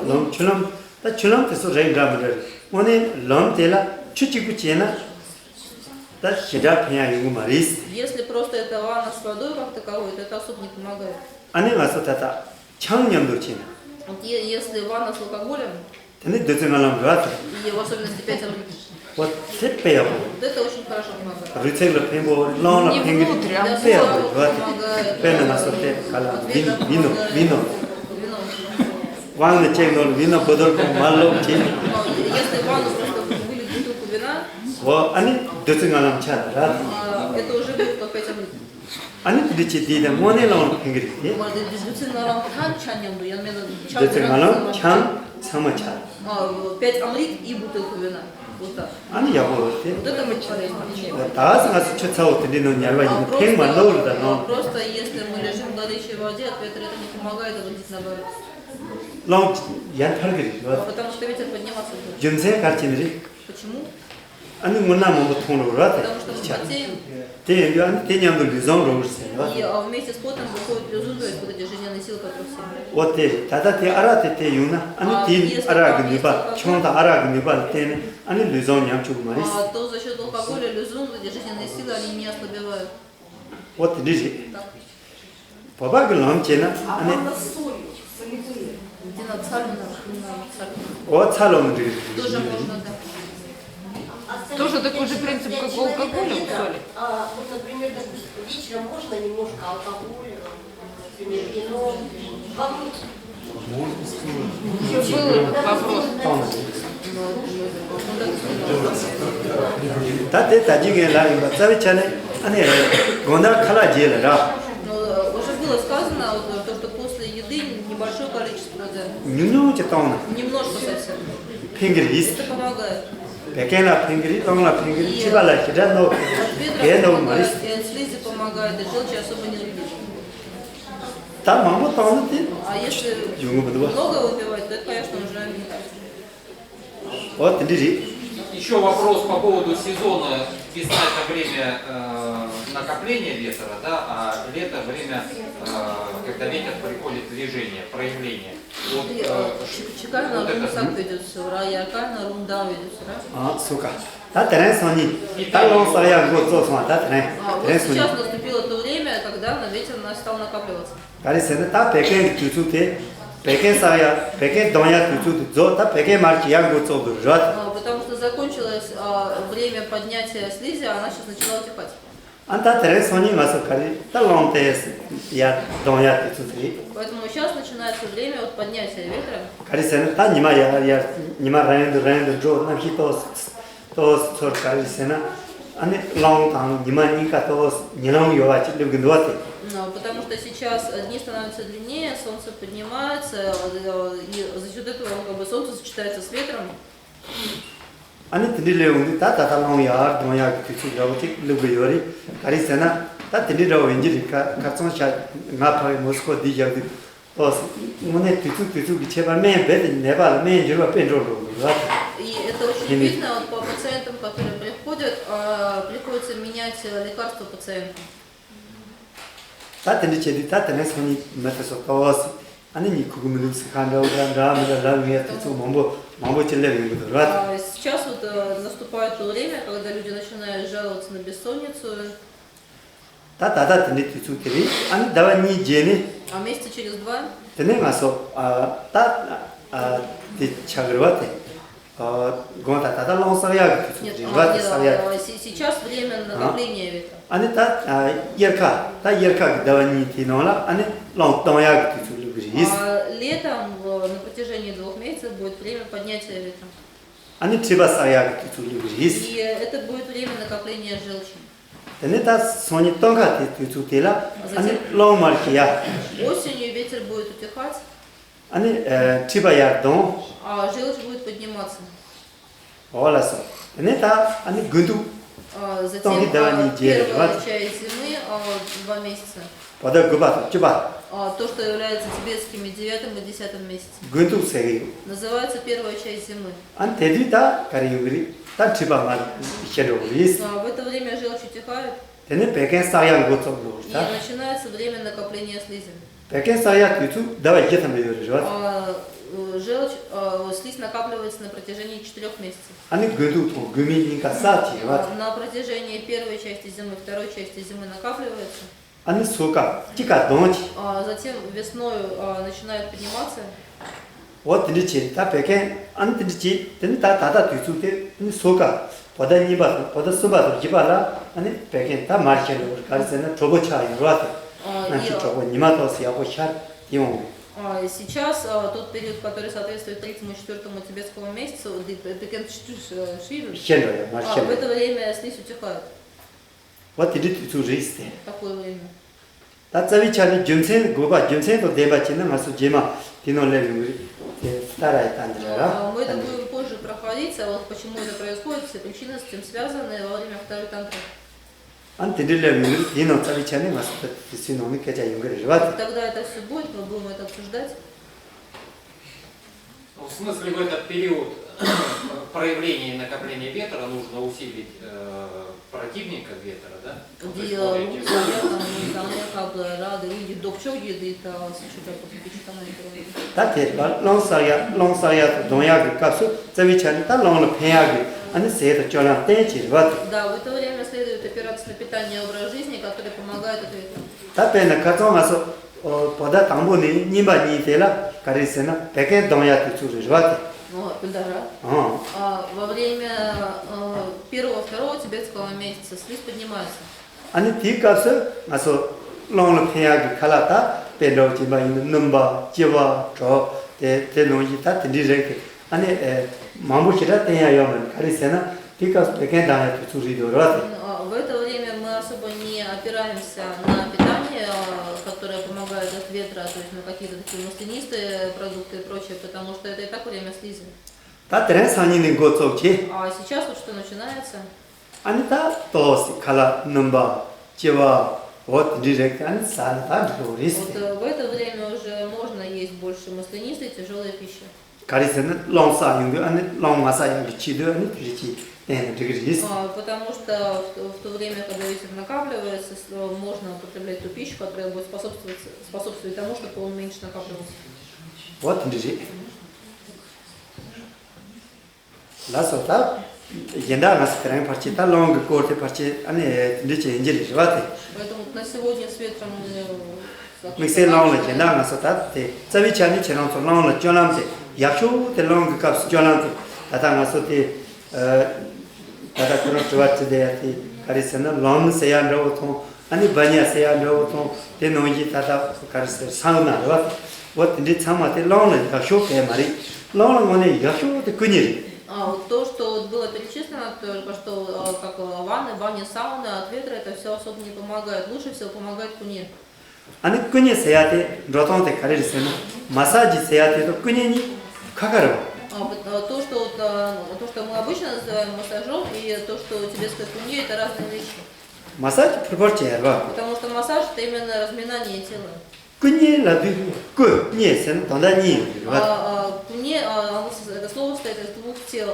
놈 줄럼 다 줄럼 돼서 레이라면 오늘 놈 되라 추치고 지나 다 시작 그냥 이거 말이 Если просто это ванна с водой как таковой, то это особо не помогает. 안에 가서 다 청년도 지나 Вот если ванна с алкоголем, 근데 늦으면 좋아 и в особенности 5 рублей, вот 택배요 вот это очень хорошо помогает. 리체를 펜보 롱라 Не 펜기 внутрь, а 빼요 Помогает. 좋아 빼는 가서 때 갈라 От ветра 비노 помогает. 비노 Вино. 왕의 책을 비노 버들 거 말로 지 Но если в ванну просто вылить бутылку вина, 뭐 아니 도증하는 차라 Это уже будет по 5 амрит. 아니 그렇지 디데 모네로 팽그리 Может, дезинфекционным хан чаньонду, я имею в виду 도증하는 참 сам차 5 амрит и бутылку вина. Вот так. 아니 야고 Вот это мы полезно. 다스 가서 쳤다고 들리는 야가 팽만 넣으다 너 Просто если мы лежим в горячей воде, от ветра это не помогает, а будет наоборот. 롱 얀탈그리 Потому что ветер подниматься будет. 점세 같이들이 Почему? 아니 뭐나 뭐 통으로 그러다 Потому что мы потеем, 대연 대년도 유성으로 있어요 и вместе с потом выходит люзун, то есть вот эти жизненные силы, которые все. 어때 다다테 알아테 유나 아니 딘 알아가니 봐 총다 알아가니 봐 때는 아니 류종 양쪽 말이 То за счет алкоголя люзун, эти жизненные силы, они не ослабевают. 어때 리지 Так. 바바글 넘체나 А 아니 ванна с солью, солевые. Где надо сальную, 어차로는 тоже можно, да. Тоже такой же принцип, как у алкоголя, у соли. Вот, например, вечером можно немножко алкоголя, например, вино. Был вопрос. 다때 다지게 라인 거 자비차네 아니 고나 칼라지라 Уже было сказано, вот, то, что после еды небольшое количество, да. 뉴뉴지 떠나 Немножко совсем. 팽그리스 Это помогает. 백에나 팽그리 동나 팽그리 치발라 기다노 От ветра 개노 помогает, 말이스 и от слизи помогает, и желчи особо не любит. 다 마음도 떠는데 А если 용어도 много выпивать, то это, конечно, уже не так. 어때 리지 Еще вопрос по поводу сезона. Весна — это время накопления ветра, да, а лето — время, когда ветер приходит в движение, проявление. Вот, Чекально вот это. румсак ведется, якально румда ведется, да? 아 소가 다 테렌소니 달롱 사야 고 조소마 다 테렌 Вот 테렌소니 сейчас наступило то время, когда на ветер стал накапливаться. 가리세는 다 백에 주주대 백에 사야 백에 동야 주주도 저다 백에 말기 양고 쪼도 저 Потому что закончилось время поднятия слизи, а она сейчас начала утекать. 안타 테렌소니 가서 가리 달롱 테스 야 동야 주주리 Поэтому сейчас начинается время вот поднятия ветра. 가리세는 다 니마야 니마 라인도 저 나히토스 또 서카리세나 아니 롱당 니마니까 또 니랑 요아치 르근도아테 Потому что сейчас дни становятся длиннее, солнце поднимается, и за счет этого как бы солнце сочетается с ветром. 아니 들리려고 다 다달롱야 동야 주주라고티 르고요리 가리세나 다 들리려고 왠지니까 각성샤 나파의 모스코 디자도 또 문에 주주 제발 맨 베드 내발 맨 저거 뺀로로 И это очень видно вот, по пациентам, которые приходят, приходится менять лекарства пациентам. 다 들리체디 다 테렌소니 메타서 또스 아니 니 구구물스 칸다우라 라미라 또 mambo 찔레는 거들 Сейчас вот наступает то время, когда люди начинают жаловаться на бессонницу, 다다다 들리 주주들이 아니 다와니 제니 а месяца через 2 테네 가서 아다 디차그르와테 고다 다달롱 사야 нет, 주주리 사야 сейчас время накопления ветра. 아니 다 열카 다와니 티노라 아니 롱동야 주주리 그리스 Летом на протяжении 2 месяцев будет время поднятия ветра. 아니 치바 사야 주주리 그리스 И это будет время накопления желчи. 테네 다 소니 똥가 주주텔라 아니 롱마르키야 Осенью ветер будет утихать, 아니 치바야 동 а желчь будет подниматься. 올라서 테네 다 아니 근두 Затем Тоги давали неделю, первая 20. часть зимы, 2 месяца. 보다 그바 찌바 То, что является тибетскими 9 и 10 месяцем. 근두 세계 Называется первая часть зимы. 안 데디다 가리우리 다 찌바 말 이셔로리스 В это время желчь утихает, 테네 백엔 사야 고토로 и 다 начинается время накопления слизи. 백엔 사야 뒤주 다와 이제탐을 요르죠 Желчь, слизь накапливается на протяжении 4 месяцев. 아니 근두 또 금이니까 싸지 На протяжении первой части зимы, второй части зимы накапливается. 아니 소가 찌가 동치 Затем весной начинает подниматься. вот 들리지 다 백엔 안 들리지 테네 다 다다 뒤주데 소가 보다 니바 보다 소바도 지바라 아니 백엔 다 마르케로 가르세나 조보차 이로아테 나치 저거 니마토스 야고 샤 디용 Сейчас тот период, который соответствует 3-4 тибетскому месяцу, в это время слизь утекает. Вот иди tu ристе. Такое время. 다 자위찬이 준생 고바 준생도 대바치는 마수 제마 디노레를 старая тантрара. Мы это будем позже проходить, а вот почему это происходит, все причины с этим связаны во время второй тантры. 안티딜레를 디노 자위찬이 마수 디스노미 깨자 연결을 봐. Тогда это все будет, мы будем это обсуждать. В смысле, в этот период проявления и накопления ветра нужно усилить противника ветра, да? 다테 롱사야 동야기 값수 자위찬이 다 롱을 패야기 아니 세도 저랑 떼지 봐. Да, в это время следует опираться на питание и образ жизни, который помогает от ветра. 다페나 가정에서 보다 당분이 니마니 되라 가리세나 백에 동야기 주를 봐. Во время первого-второго тибетского месяца слизь поднимается. 아니 뒤가서 가서 롱을 패야기 칼라다 벨로지마 있는 넘바 지와 저 대노지 다 드리게 아니 마무시라 때야요면 가리세나 뒤가서 백에 동야기 주리도록 В это время мы особо не опираемся на питание, которое помогает от ветра, то есть на какие-то такие маслянистые продукты и прочее, потому что это и так время слизи. А сейчас вот что начинается? Вот в это время уже можно есть больше маслянистой, тяжелой пищи. Потому что в то время, когда ветер накапливается, можно употреблять ту пищу, которая будет способствовать тому, чтобы он меньше накапливался. Вот Ласота, янда нас краем парчита, лонг корте парчи, они личи инжели живаты. Поэтому на сегодня с ветром мы все лонг янда насота, те завичани черон то лонг джонамте, якшу те лонг капс джонамте, ата насоте ата курон живаты деяти, карисена лонг 세야 роуто, они баня 세야 роуто, те ноги тата карисер сауна живаты. Вот инди самате лонг якшу ке мари, лонг моне якшу те кунили. Вот то, что вот было перечислено, только что как ванны, баня, сауна, от ветра, это все особо не помогает. Лучше всего помогает куне. 아니 그녀 세야테 로톤테 가리르세나 마사지 세야테도 그녀니 카가로. То, что мы обычно называем массажом, и то, что тибетское кунье, это разные вещи. Массаж пропорция. Потому что массаж это именно разминание тела. 그녀 라비 그녀 сен тон다니. Кунье, это слово состоит из двух тел.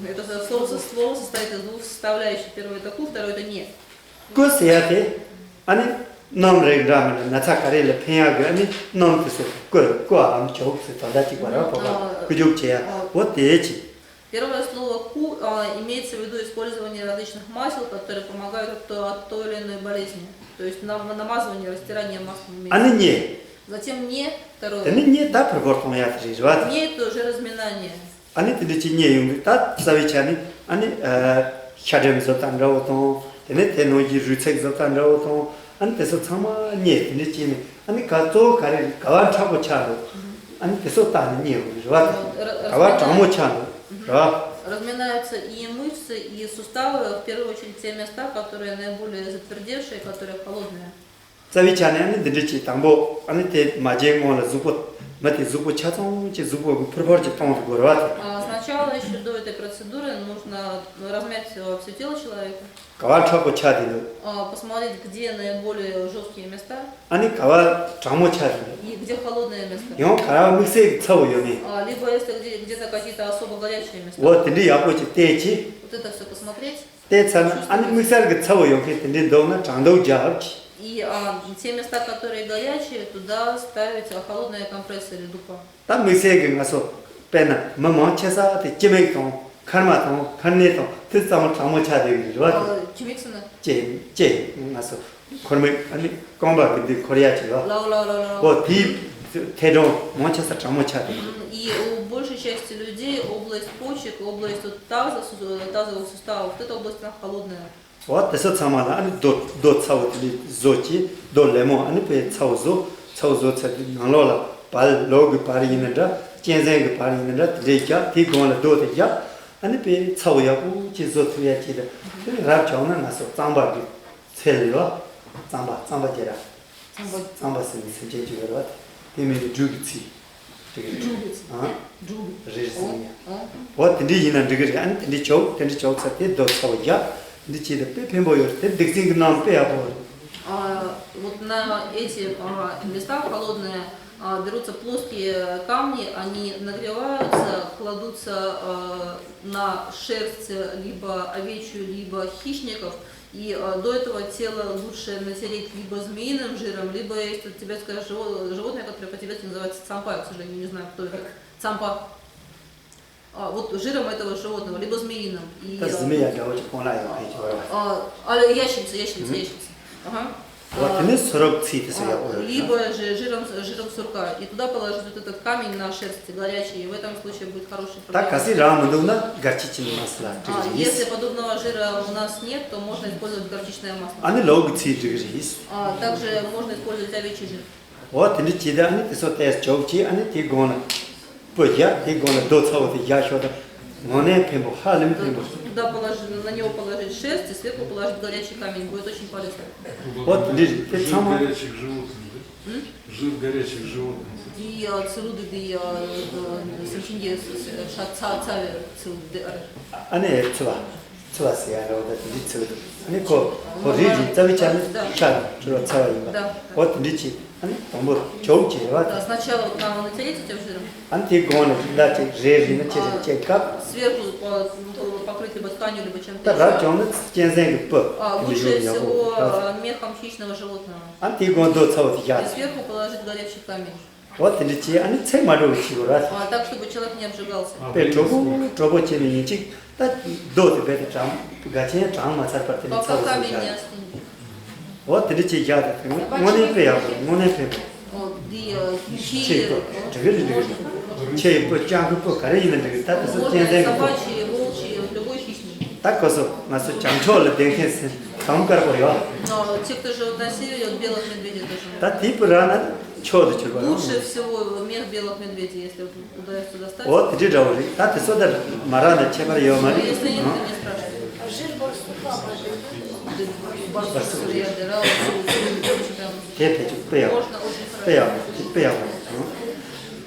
Это слово состоит из двух составляющих. Первое это ку, второе это не. 그 세야테 아니 nombre grama 나타카레를 페야가 아니 nom트스 그 암초스 다다치 거라 보고 그족체야 вот эти. Первое слово ку имеется в виду использование различных масел, которые помогают от той или иной болезни. То есть намазывание, растирание маслом. 아니 не. Затем не, второе. 아니 не та пропорция живат. Не это уже разминание. 아니 뜻이 не 용도 다 사위차니 아니 샤점서 단라오도 근데 대노지 주책서 단라오도 아니 그래서 참아 не 뜻이 아니 가도 가리 가와 차고 차로 아니 그래서 다는 не живат. 가와 차고 차로. Разминаются и мышцы, и суставы, в первую очередь те места, которые наиболее затвердевшие, которые холодные. 자위찬에 아니 드르치 담보 아니 때 마제모라 zupo мати zupo 차종지 zupo 프로버지 통도 거라. Сначала еще до этой процедуры нужно размять все тело человека. 가와 차고 차디도. Посмотреть, где наиболее жесткие места. 아니 가와 장모 차디. И где холодные места. 요 가와 믹스에 차오요니. Либо если где-то какие-то особо горячие места. вот 네 아버지 때지. Вот это все посмотреть. 때참 아니 믹스를 차오요 근데 너무 장도 잡지. И те места, которые горячие, туда ставить холодные компрессы или дупа. Там мы все 가서 빼나 뭐뭐쳐서 찜액도 칼마도 간내도 뜻삼을 잘못해야 되는 거죠. Чимиксона. 제 가서 그러면 아니 공부 근데 코리아지요. вот 이 태도 뭐쳐서 잘못해야 돼. И у большей части людей область почек, область тазовых суставов, вот эта область она холодная. вот 그래서 참아라 아니 도 차오들이 조치 돌레모 아니 배 차오조 차우조차 나로라 발 로그 바리는다 젠zen게 바리는다 드레자 티고나 도데자 아니 배 차우야고 지소투야지다 라정은 나서 장바기 셀로 장바제라 장바스니 세제주로 데미 주기치 레즈니야 вот ndijina digri an ndi chok sate do chawiya ndi chi de pe boyo te dixing nam pe abo вот на эти места холодные берутся плоские камни, они нагреваются, кладутся на шерсть либо овечью, либо хищников, и до этого тело лучше натереть либо змеиным жиром, либо есть у тибетское животное, которое по-тибетски называется цампа, я, к сожалению, не знаю, кто это, цампа. Вот жиром этого животного, либо змеиным. И, ящерица. Ага. Либо же жиром сурка. И туда положить вот этот камень на шерсти горячий, и в этом случае будет хороший продукт. Если подобного жира у нас нет, то можно использовать горчичное масло. Также можно использовать овечий жир. Вот они туда, они тесотес човчи, они тигона. Туда положить, на него положить шерсть и сверху положить горячий камень, будет очень полезно. Вот жир горячих животных, да? Жир горячих животных. И целуды, и сочинение шатцаве целуды. Они цвасия, вот это целуды. Они ко риди, цавичали, шаг, что цаваимба. Вот личи. Да, сначала вот нам натереть этим жиром. Сверху покрыть либо тканью, либо чем-то. Лучше всего мехом хищного животного. И сверху положить горячий камень. Так, чтобы человек не обжигался. Пока камень не остынет. Вот эти яды, моне приятно. Чей по чангу по карине de так собачьи, волчьи, любой хищник. Так косо, нас чангчол денхес, там карбоё. Те, кто живут на севере, от белых медведей тоже. Так тип рано чёд чёрба. Лучше всего мех белых медведей, если удается достать. Вот эти жаули. Так сюда марана чебарё мари. Если нет, то не спрашивай. Жир барсука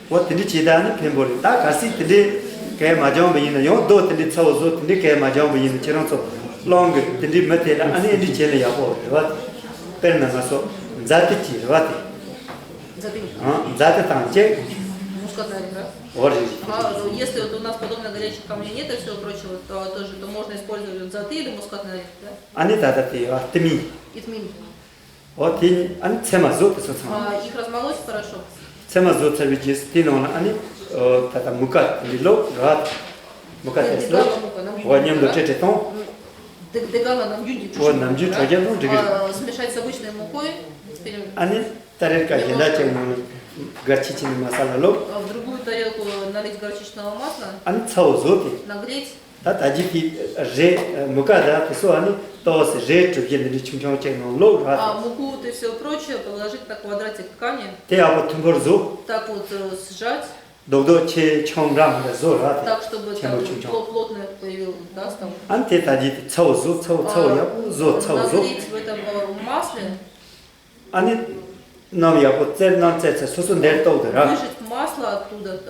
вот ты читаешь пембори, так аси ты кем мажам бьюна, ё до ты цаузо ты кем мажам бьюна, черонцо лонг ты метела, они эти челе япо, вот перна насо, зате чи, вот. Зате там че. Мускатная икра. Если вот у нас подобных горячих камней нет и всего прочего, то можно использовать заты или мускатный орех, да? Они тадати, тми. И тмин. Вот они цемазот, их размолоть хорошо. Цемазот services, тинон, они тата мукат, лило, рад, мукат эсло. Вот нем до чететон. Дегала нам юди чуть-чуть. Вот нам чуть-чуть, смешать с обычной мукой. Они тарелка едача, горчичный масала лоб. В другую тарелку налить горчичного масла. Они цаузоти. Нагреть. Так аджики же мукада, то они то же чугели чумчумче но лоб. Муку и все прочее положить на квадратик ткани. Те вот тумборзу. Так вот сжать. Додо че чомрам зора. Так чтобы там плотно появилось, да, там. Анте тади цаузу, я зо цаузу. Нагреть в этом масле. Они нам я вот нам сосун дельтоудера. Выжать масло оттуда,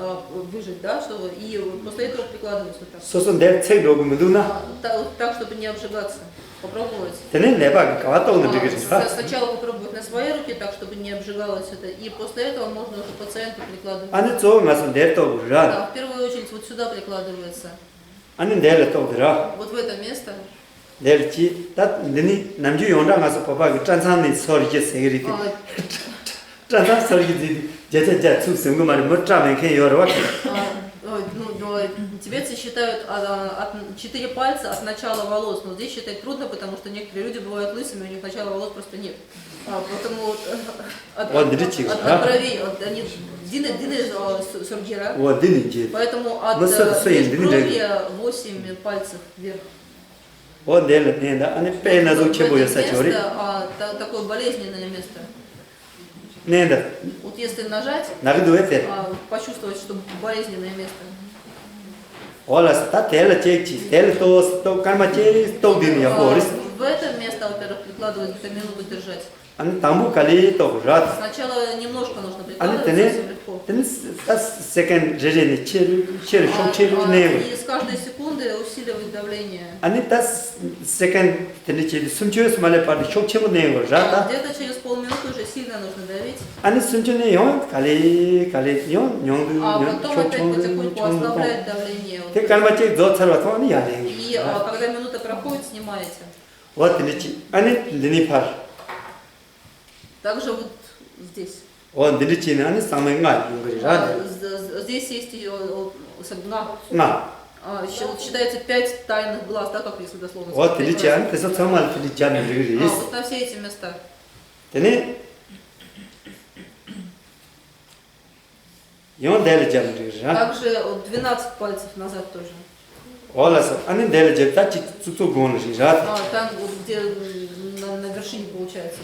выжать, да, чтобы и после этого прикладывать вот так. Сосун дельцей медуна. Так, чтобы не обжигаться. Попробовать. Сначала попробовать на своей руке, так, чтобы не обжигалось это, и после этого можно уже пациенту прикладывать. Да, в первую очередь вот сюда прикладывается. Вот в это место. Тибетцы считают 4 пальца от начала волос, но здесь считать трудно, потому что некоторые люди бывают лысыми, у них начала волос просто нет. Поэтому от бровей, они длинные сургера, поэтому от брови 8 пальцев вверх. Вот это место, такое болезненное место. Не да. Вот если нажать, 나도 왜 почувствовать, что болезненное место. 올라서 다 텔라 체크지. 텔라 또 кар마체 또 되냐 보리스. В это место, во-первых, прикладывать где-то минуту держать. 아니 담부 칼리 또 rat. Сначала немножко нужно 아니 прикладывать, 때네 совсем легко. 때네 second 제제니 체르 쇼체르 네. И с каждой секунды усиливать давление. 아니 다 second 때네 체 숨쉬어서 말해 봐도 쇼체르 네 거라다. Где-то через полминуты уже сильно нужно давить. 아니 숨쉬네 용 칼리 용 용도 А потом опять потихоньку ослаблять давление. 그 кар마체 조차로 돈이 아니. И когда минута проходит, снимаете. вот 때네 아니 드니파. Также вот здесь. он 드니치는 아니 상맹가 이거라. Здесь есть 나. считается 5 тайных глаз, да, как если дословно. вот 드니치 아니 그래서 정말 드니치는 이거리. Вот на все эти места. 때네 용 델자는 이거라. Также 12 пальцев назад тоже. 올라서 아니 델자 쭉쭉 고는 시라. Там вот где на вершине получается.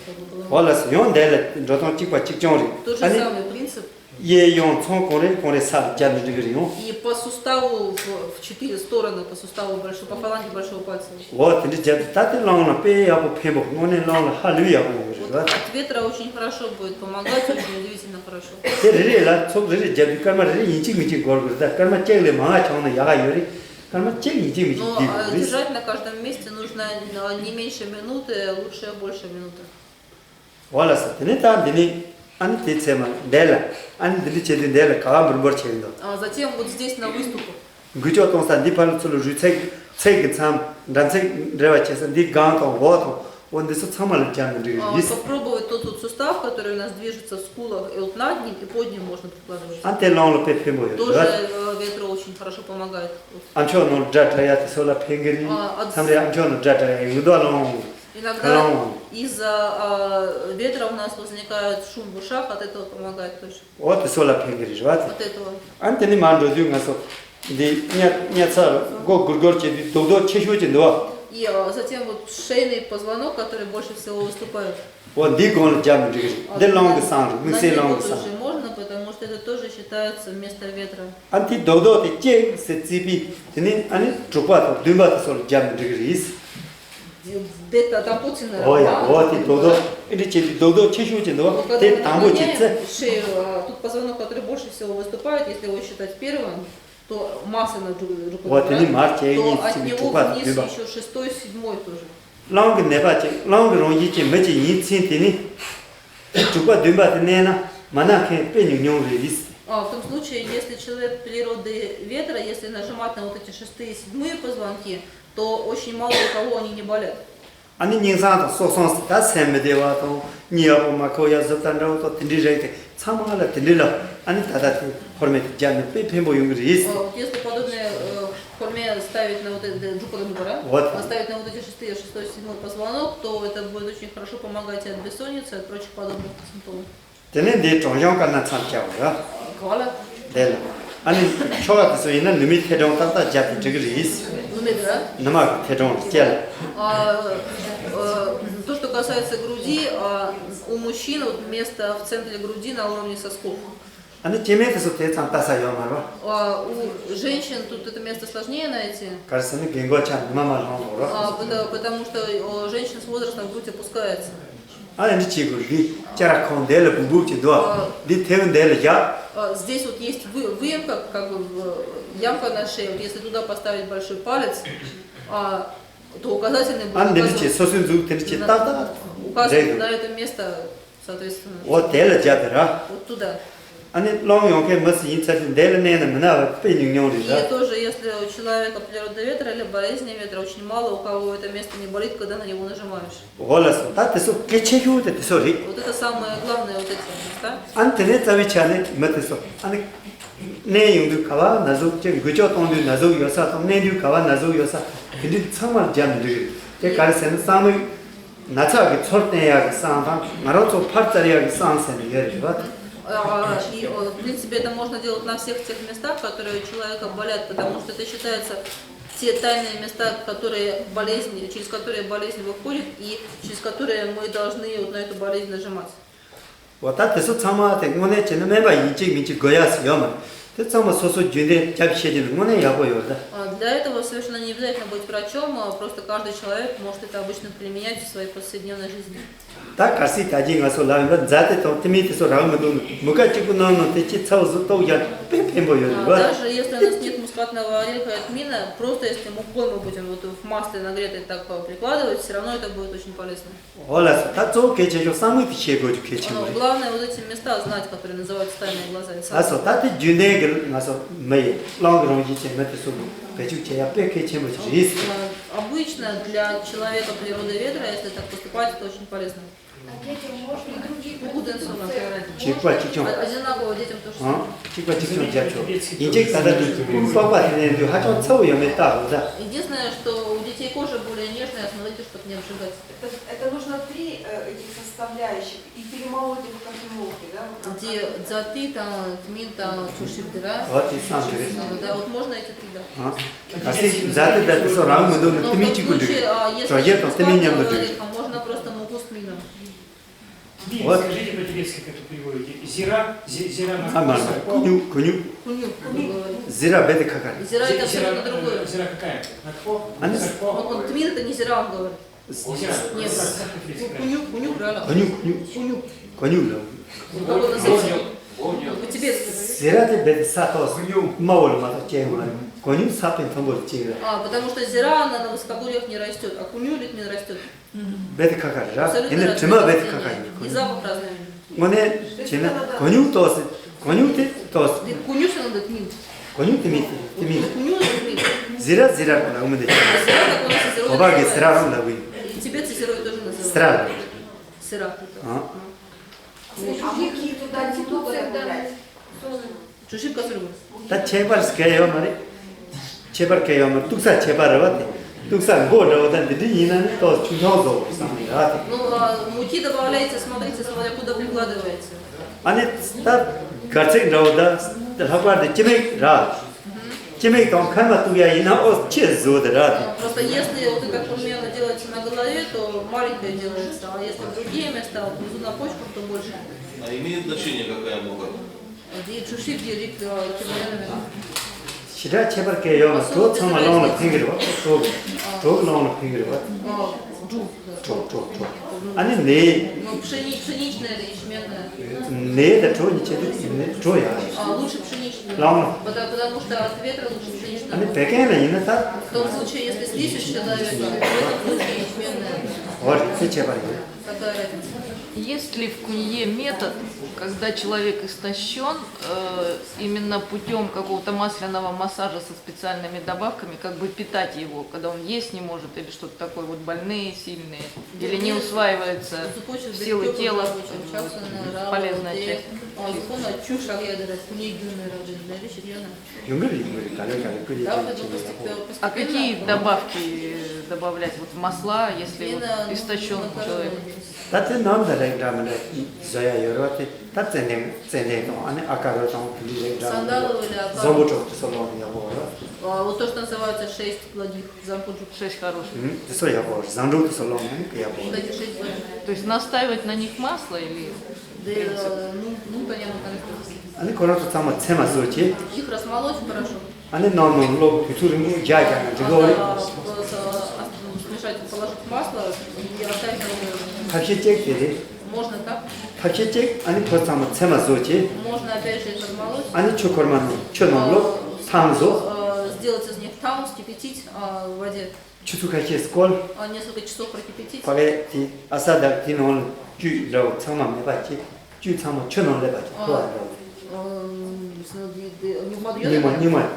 올라서 용 델 저통 찍고 찍정리. Тот же самый принцип. 예용 총고래 살 잡는 이거리요. И по суставу в 4 стороны, по суставу большого, по фаланге большого пальца. вот 드니치 다들 나오는 빼하고 페보 오늘 나오는 할루야고 Вот от ветра очень хорошо будет помогать, очень удивительно хорошо. 데리라 속들이 잡이 까마리 인치미치 걸거다 까마 째gle 마 총의 야가 요리 까마 째 인치미치 Но 디고 держать на каждом месте нужно не меньше минуты, лучше больше минуты. 올라서 드니타 드니 아니 대체마 델라 아니 드니체드 델라 가브르버 체인도 Затем вот здесь на выступах. 그저 동산 디팔로로 주책 참 단책 레와체서 디 강도 вот 원데서 참을 잡는 이 Попробовать тот вот сустав, который у нас движется в скулах, и вот над ним и под ним можно прикладывать. 안텔롱로 페페모요 Тоже ветру очень хорошо помогает. 안초노 자타야 сол라 팽게리 삼레 안초노 자타야 이도로 Иногда из-за ветра у нас возникает шум в ушах, от этого помогает тоже. вот сол라 팽게리 좋아 От этого. 안테니 만도 중에서 디 냐차 고 гургорче 도도 체쇼진도 И затем вот шейный позвонок, который больше всего выступает. вот дигон джам диги де лонг саунд мы На се него лонг тоже саунд можно, потому что это тоже считается вместо ветра. анти додо те че се ципи тени ани трупа дымба сол джам диги Бета допутина. оя вот и додо или че додо чешучин도 те тамбо чице Шею, тут позвонок, который больше всего выступает, если его считать первым, то масса на рукоятке, вот они марче то и от него трупа вниз дымба еще 6-й, 7-й тоже. лонг небаче лонг ронji че мечи ин тени трупа дымба тенена манаке пеню рис В том случае, если человек природы ветра, если нажимать на вот эти 6-е и 7-е позвонки, то очень мало у кого они не болят. 아니 닝사도 소송스 다 샘메데와도 니하고 마코야 접단라고 딘디제게 참아라 딘디라 아니 다다티 포르메 잔네 페페모 용그리 Вот если подобное в форме ставить на вот это Вот. ставить на вот эти 6-й, 6-й, 7-й позвонок, то это будет очень хорошо помогать и от бессонницы, и от прочих подобных симптомов. 되는 데 종용간나 참자고요 Квала? 될 아니 초가서 있는 리밋 해동 따다 잡히 저기 Нумедра. 남아 해동 젤 То, что касается груди, у мужчин вот место в центре груди на уровне сосков. 아니 제메에서 대상 따사요 말로 У женщин тут это место сложнее найти, 가르스는 갱고차 누마만 하고 потому что у женщин с возрастом грудь опускается. 아니 지구리 자라콘 델 부부치도 디 태운 델야 Здесь вот есть выемка, как бы ямка на шее. Вот если туда поставить большой палец, то указательный будет 안 되지 소순주 되지 따다 указывать на это место, соответственно. вот 델 잡더라 Вот туда. 아니 롱용게 무슨 인터넷 델네는 뭐나 И 빼뉴용리다 тоже, если у человека природа ветра или болезни ветра, очень мало у кого это место не болит, когда на него нажимаешь. 올라서 다때서 개체휴데 소리 Вот это самое главное, вот эти места. 안테네 자위차네 맞대서 아니 내용도 가와 나도 저 그저 돈도 나도 요사 돈 내도 가와 나도 요사 근데 정말 잠들이 제 가르치는 싸움이 나차게 철때야 싸움 말아서 팔자리야 싸움세는 예를 И, в принципе, это можно делать на всех тех местах, которые у человека болят, потому что это считается те тайные места, которые болезни, через которые болезнь выходит и через которые мы должны вот на эту болезнь нажимать. вот так ты сама ты мне честно 매바 인지 민지 거야스 요마 ты сама 소소 준대 잡시해지는 거네 야고요 да. Для этого совершенно не обязательно быть врачом, просто каждый человек может это обычно применять в своей повседневной жизни. Так kasi kaji ngaso lawa zate to timi so ramu do muka chiku no no te chi tsao zo to ya пембо yo. Даже если у нас нет мускатного ореха и тмина, просто если мукой мы будем вот в масле нагретой так прикладывать, все равно это будет очень полезно. Ола та цо кече jo самый тиче го ju кече. Главное вот эти места знать, которые называются тайные глаза. Асо та те джуне гел ngaso мэй long rong ji che mate so кечу че я пе кече mo ji. Обычно для человека природы ветра, если так поступать, это очень полезно. А детям можно и другие Чиква чичон. Одинаково детям то же самое. Чиква чичон джачо. Инжек тогда папа не хачон цау я мета, да. Единственное, что у детей кожа более нежная, смотрите, чтобы не обжигать. Это нужно 3 этих составляющих и перемолоть их в кофемолке, да? Где дзати, там, тмин, там, чушибдыра. Вот и сам же. Да, вот можно эти 3, да. Аси зате да со рам мы до тми чику. Если можно просто муку с тмином. Вот. Скажите по-тибетски, как вы переводите. Зира, зира на вкус. Куню. Зира беде какая. Зира это абсолютно другое. Зира какая? Накхо? Он тмин это не зира, он говорит. Нет. Куню, правильно? Коню. Как он называется? По-тибетски. Зира те беде сатос. Маол мата чейма. Коню сапен тамбол чейра. Потому что зира она на высокогорьях не растет, а куню литмин растет. Беде какая, да? Или чема беде какая. И запах разный. Моне чена коню тос. Коню те тос. Куню что надо тмин. Коню тми. Куню тмин. Зира на умеде. Обаге зира на вы. И тибетцы зирой тоже называют. Стра. Сыра. А какие туда антидоты добавлять? Чушибка с рыбой. Та чебар скеё мари. Чебар кеё мар. Тукса чебар вате. Тукса года вот это дина то чунозо самый да. Ну, муки добавляете, смотрите, смотря куда прикладываете. Ани та гарцек рода хабар чемек ра. Чемек там хама туя ина о чезо да. Просто если вот это примерно делаете на голове, то маленькое делается, а если другие места, вот внизу на почках, то больше. А имеет значение какая мука? И чушиб дирик килограммами. Шира чебар кеё мар. То сама лона фингер. То лона фингер. Чо. Ани не. Ну, пшеничная или ячменная? Не, да чо не чеду. Чо я. Лучше пшеничная. Лона. Потому что от ветра лучше пшеничная. Ани пекена ина та. В том случае, если слизь еще давит, то в этом случае ячменная. Вот, все чебар. Какая разница? Есть ли в кунье метод, когда человек истощен, именно путем какого-то масляного массажа со специальными добавками, как бы питать его, когда он есть не может или что-то такое, вот больные, сильные, или не усваивается силы тела, полезная часть? А какие добавки добавлять вот в масла, если вот истощен человек? Тате нам да регламент зая йороте тате не цене то ане акаро там Сандаловый или акаро? Замучок салон я говорю. Вот то, что называется 6 благих, зампуджук. 6 хороших. Eso я говорю, замрук салон я говорю. Вот эти 6 благих. То есть настаивать на них масло или? Ну, понятно, Ане корото само цема зочи. их расмолоть в порошок. Ане нон лоб кутурим джага на говорю. Смешать, положить масло и оставить на угле. Пакетик деди. Можно так? Пакетик ане просто само цема зочи. Можно опять же их размолоть. Ане чокорман чонон лоб самзо. Сделать из них таун, вскипятить в воде. Чутукачи скол. Несколько часов прокипятить. Паге ти асада тинон 주 로 참만 해봤지. 주 참은 천원 해봤지.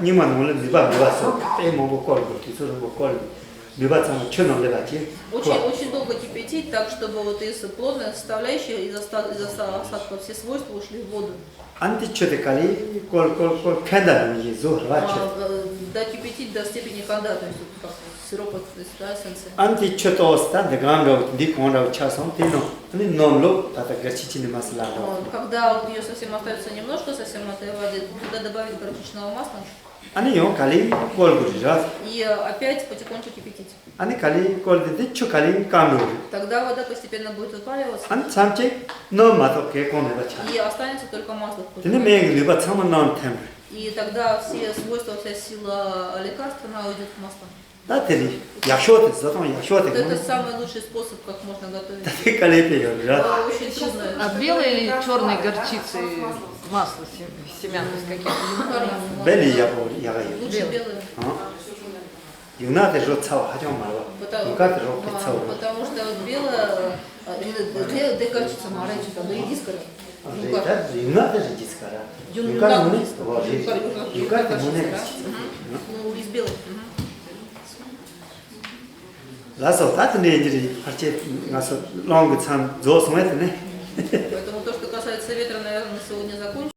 니만 원래 미바 미바서 빼먹고 걸고 기술은 뭐 걸고 미바 참은 천원 해봤지. Очень долго кипятить, так чтобы вот из плотной составляющей, из остатков все свойства ушли в воду. античотекали кол кенда не зурвачи. Докипятить до степени кондо, то есть как сироп, да, эссенция. Античотоста дегамро диконро часом тино. Они нонло это горчичный масла. Когда вот ее совсем остается немножко, совсем этой воды, туда добавить горчичного масла. Они ё кали кол гужа. И опять потихоньку кипятить. 아니 칼리 콜데 추칼리 까노 Тогда вода постепенно будет выпариваться, 안 참체 너 맞아 개콘에 맞아 и останется только масло в 근데 пути. 매일 리바 참은 non 템 И тогда все свойства, вся сила лекарства, она уйдет в масло. 다들이 약쇼트 зато Вот 약쇼트 это самый лучший способ, как можно готовить. 다들 칼리페요 Это очень трудно. А белой или черной горчицы масло семян, то есть какие-то? 벨리 야보 야가요 Лучше белые. 유나데 저 차와 하지 말고 누가 들어 차와 Потому что вот белая, две горчицы маречка, да иди скорее. 다 유나데 지스카라 누가 문에 누가 문에 Ну, из белых. 라서 다들 이제 같이 가서 롱그 참 좋았으면 했네 Поэтому то, что касается ветра, наверное, на сегодня закончим.